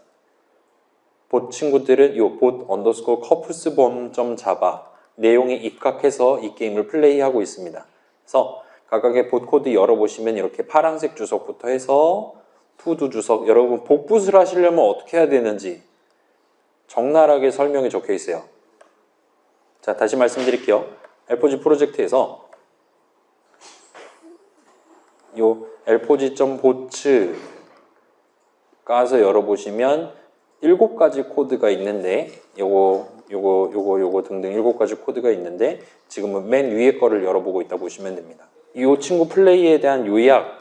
봇 친구들은 이 bot underscore corpus bomb.java 내용에 입각해서 이 게임을 플레이하고 있습니다. 그래서 각각의 봇 코드 열어보시면 이렇게 파란색 주석부터 해서 투두 주석, 여러분 복붙을 하시려면 어떻게 해야 되는지 적나라하게 설명이 적혀 있어요. 자, 다시 말씀드릴게요. elpoji 프로젝트에서 요 elpoji.bot 까서 열어보시면 7가지 코드가 있는데 요거 등등 7가지 코드가 있는데 지금은 맨 위에 거를 열어보고 있다 보시면 됩니다. 이 친구 플레이에 대한 요약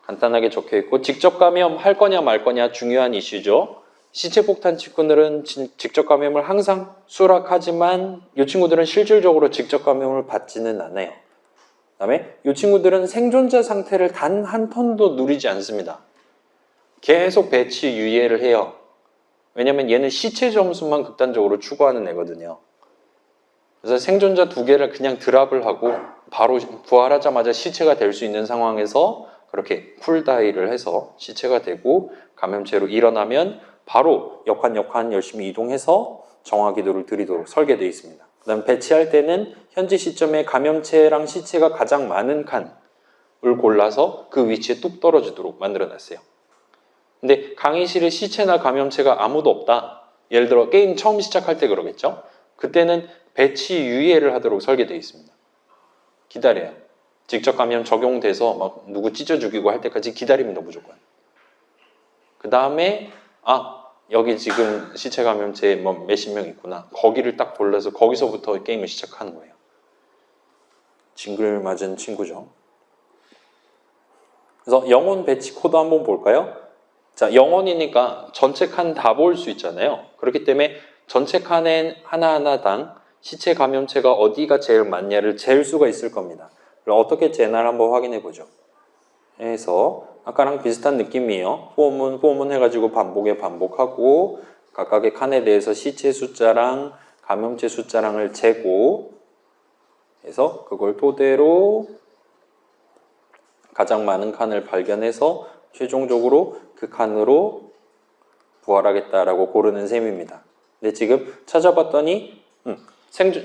간단하게 적혀 있고 직접 감염 할 거냐 말 거냐 중요한 이슈죠. 시체 폭탄 친구들은 직접 감염을 항상 수락하지만 이 친구들은 실질적으로 직접 감염을 받지는 않아요. 그 다음에 이 친구들은 생존자 상태를 단 한 턴도 누리지 않습니다. 계속 배치 유예를 해요. 왜냐면 얘는 시체 점수만 극단적으로 추구하는 애거든요. 그래서 생존자 2개를 그냥 드랍을 하고 바로 부활하자마자 시체가 될 수 있는 상황에서 그렇게 쿨다이를 해서 시체가 되고 감염체로 일어나면 바로 역한 열심히 이동해서 정화 기도를 드리도록 설계되어 있습니다. 그 다음 배치할 때는 현재 시점에 감염체랑 시체가 가장 많은 칸을 골라서 그 위치에 뚝 떨어지도록 만들어놨어요. 근데 강의실에 시체나 감염체가 아무도 없다. 예를 들어 게임 처음 시작할 때 그러겠죠. 그때는 배치 유예를 하도록 설계되어 있습니다. 기다려요. 직접 감염 적용돼서 막 누구 찢어 죽이고 할 때까지 기다립니다. 무조건. 그 다음에 여기 지금 시체 감염체 몇십 명 있구나. 거기를 딱 골라서 거기서부터 게임을 시작하는 거예요. 징글 맞은 친구죠. 그래서 영혼 배치 코드 한번 볼까요? 자, 영혼이니까 전체 칸 다 볼 수 있잖아요. 그렇기 때문에 전체 칸엔 하나하나당 시체 감염체가 어디가 제일 많냐를 잴 수가 있을 겁니다. 그럼 어떻게 재나 한번 확인해 보죠. 해서 아까랑 비슷한 느낌이에요. 포문 해가지고 반복하고 각각의 칸에 대해서 시체 숫자랑 감염체 숫자량을 재고 해서 그걸 토대로 가장 많은 칸을 발견해서 최종적으로 그 칸으로 부활하겠다라고 고르는 셈입니다. 근데 지금 찾아봤더니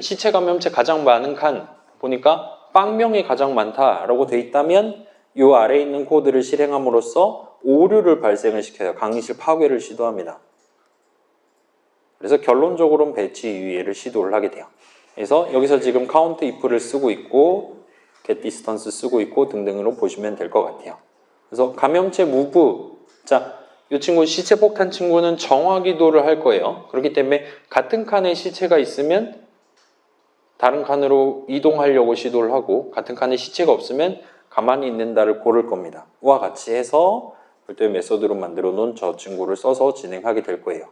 시체 감염체 가장 많은 칸 보니까 빵명이 가장 많다라고 돼 있다면 이 아래에 있는 코드를 실행함으로써 오류를 발생을 시켜요. 강의실 파괴를 시도합니다. 그래서 결론적으로는 배치 유예를 시도를 하게 돼요. 그래서 여기서 지금 count if를 쓰고 있고 get distance 쓰고 있고 등등으로 보시면 될 것 같아요. 그래서 감염체 move, 자, 이 친구 시체 폭탄 친구는 정화 기도를 할 거예요. 그렇기 때문에 같은 칸에 시체가 있으면 다른 칸으로 이동하려고 시도를 하고 같은 칸에 시체가 없으면 가만히 있는다를 고를 겁니다. 와 같이 해서 별도의 메소드로 만들어 놓은 저 친구를 써서 진행하게 될 거예요.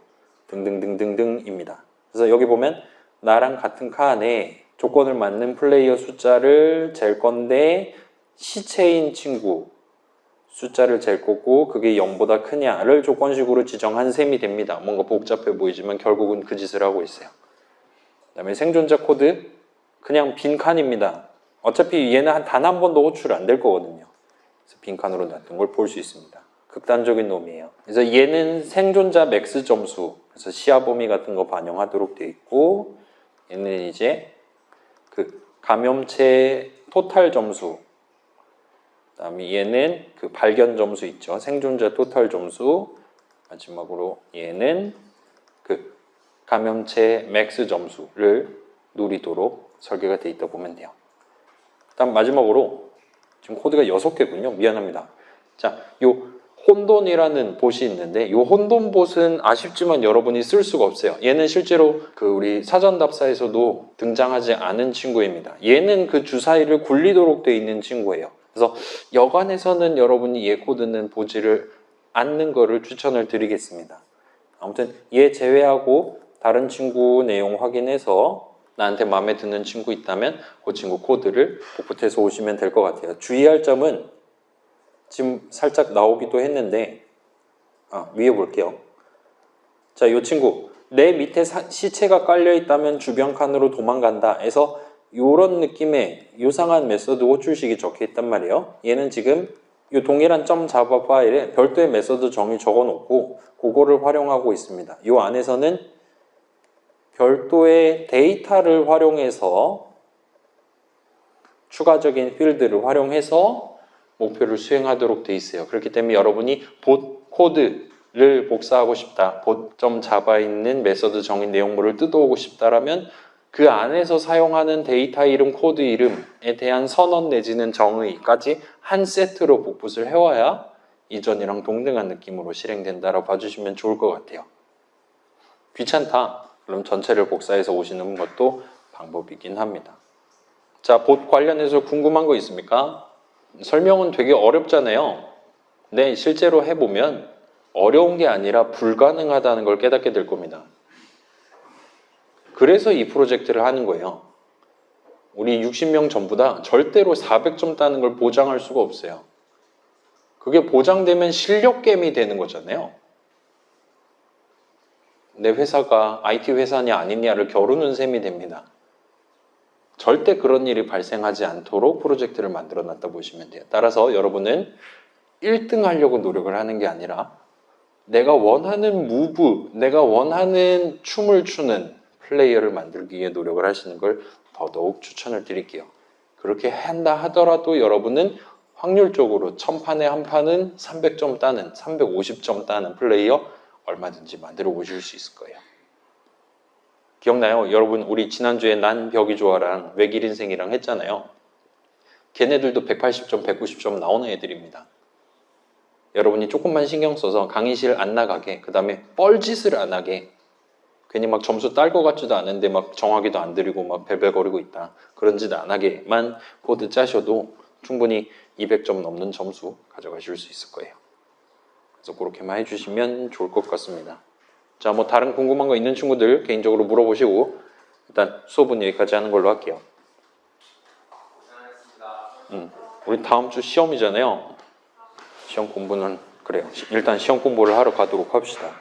등등등등등입니다. 그래서 여기 보면 나랑 같은 칸에 조건을 맞는 플레이어 숫자를 잴 건데 시체인 친구 숫자를 잴 거고 그게 0보다 크냐를 조건식으로 지정한 셈이 됩니다. 뭔가 복잡해 보이지만 결국은 그 짓을 하고 있어요. 그 다음에 생존자 코드 그냥 빈 칸입니다. 어차피 얘는 단 한 번도 호출 안 될 거거든요. 그래서 빈 칸으로 놨던 걸 볼 수 있습니다. 극단적인 놈이에요. 그래서 얘는 생존자 맥스 점수 그래서 시야 범위 같은 거 반영하도록 되어 있고 얘는 이제 그 감염체 토탈 점수 그다음에 얘는 그 발견 점수 있죠. 생존자 토탈 점수 마지막으로 얘는 그 감염체 맥스 점수를 누리도록 설계가 되어 있다 보면 돼요. 그다음 마지막으로 지금 코드가 6개군요. 미안합니다. 자, 요 혼돈이라는 봇이 있는데 이 혼돈 봇은 아쉽지만 여러분이 쓸 수가 없어요. 얘는 실제로 그 우리 사전 답사에서도 등장하지 않은 친구입니다. 얘는 그 주사위를 굴리도록 되어 있는 친구예요. 그래서 여관에서는 여러분이 얘 코드는 보지를 않는 거를 추천을 드리겠습니다. 아무튼 얘 제외하고 다른 친구 내용 확인해서 나한테 마음에 드는 친구 있다면 그 친구 코드를 복붙해서 오시면 될 것 같아요. 주의할 점은 지금 살짝 나오기도 했는데 위에 볼게요. 자, 이 친구 내 밑에 시체가 깔려 있다면 주변 칸으로 도망간다 해서 이런 느낌의 요상한 메소드 호출식이 적혀 있단 말이에요. 얘는 지금 이 동일한 점 자바 파일에 별도의 메소드 정의 적어 놓고 그거를 활용하고 있습니다. 이 안에서는 별도의 데이터를 활용해서 추가적인 필드를 활용해서 목표를 수행하도록 돼 있어요. 그렇기 때문에 여러분이 봇 코드를 복사하고 싶다. 봇.java 자바 있는 메소드 정의 내용물을 뜯어오고 싶다라면 그 안에서 사용하는 데이터 이름, 코드 이름에 대한 선언 내지는 정의까지 한 세트로 복붙을 해와야 이전이랑 동등한 느낌으로 실행된다라고 봐주시면 좋을 것 같아요. 귀찮다. 그럼 전체를 복사해서 오시는 것도 방법이긴 합니다. 자, 봇 관련해서 궁금한 거 있습니까? 설명은 되게 어렵잖아요. 근데 실제로 해보면 어려운 게 아니라 불가능하다는 걸 깨닫게 될 겁니다. 그래서 이 프로젝트를 하는 거예요. 우리 60명 전부 다 절대로 400점 따는 걸 보장할 수가 없어요. 그게 보장되면 실력 게임이 되는 거잖아요. 내 회사가 IT 회사냐 아니냐를 겨루는 셈이 됩니다. 절대 그런 일이 발생하지 않도록 프로젝트를 만들어 놨다 보시면 돼요. 따라서 여러분은 1등 하려고 노력을 하는 게 아니라 내가 원하는 무브, 내가 원하는 춤을 추는 플레이어를 만들기 위해 노력을 하시는 걸 더더욱 추천을 드릴게요. 그렇게 한다 하더라도 여러분은 확률적으로 1000판에 한 판은 300점 따는, 350점 따는 플레이어 얼마든지 만들어 보실 수 있을 거예요. 기억나요? 여러분 우리 지난주에 난 벽이 좋아랑 외길 인생이랑 했잖아요. 걔네들도 180점, 190점 나오는 애들입니다. 여러분이 조금만 신경 써서 강의실 안 나가게, 그 다음에 뻘짓을 안 하게, 괜히 막 점수 딸 것 같지도 않은데 막 정확히도 안 들이고 막 벨벨거리고 있다. 그런 짓 안 하게만 코드 짜셔도 충분히 200점 넘는 점수 가져가실 수 있을 거예요. 그래서 그렇게만 해주시면 좋을 것 같습니다. 자, 뭐 다른 궁금한 거 있는 친구들 개인적으로 물어보시고 일단 수업은 여기까지 하는 걸로 할게요. 고생하셨습니다. 우리 다음 주 시험이잖아요. 시험 공부는 그래요. 일단 시험 공부를 하러 가도록 합시다.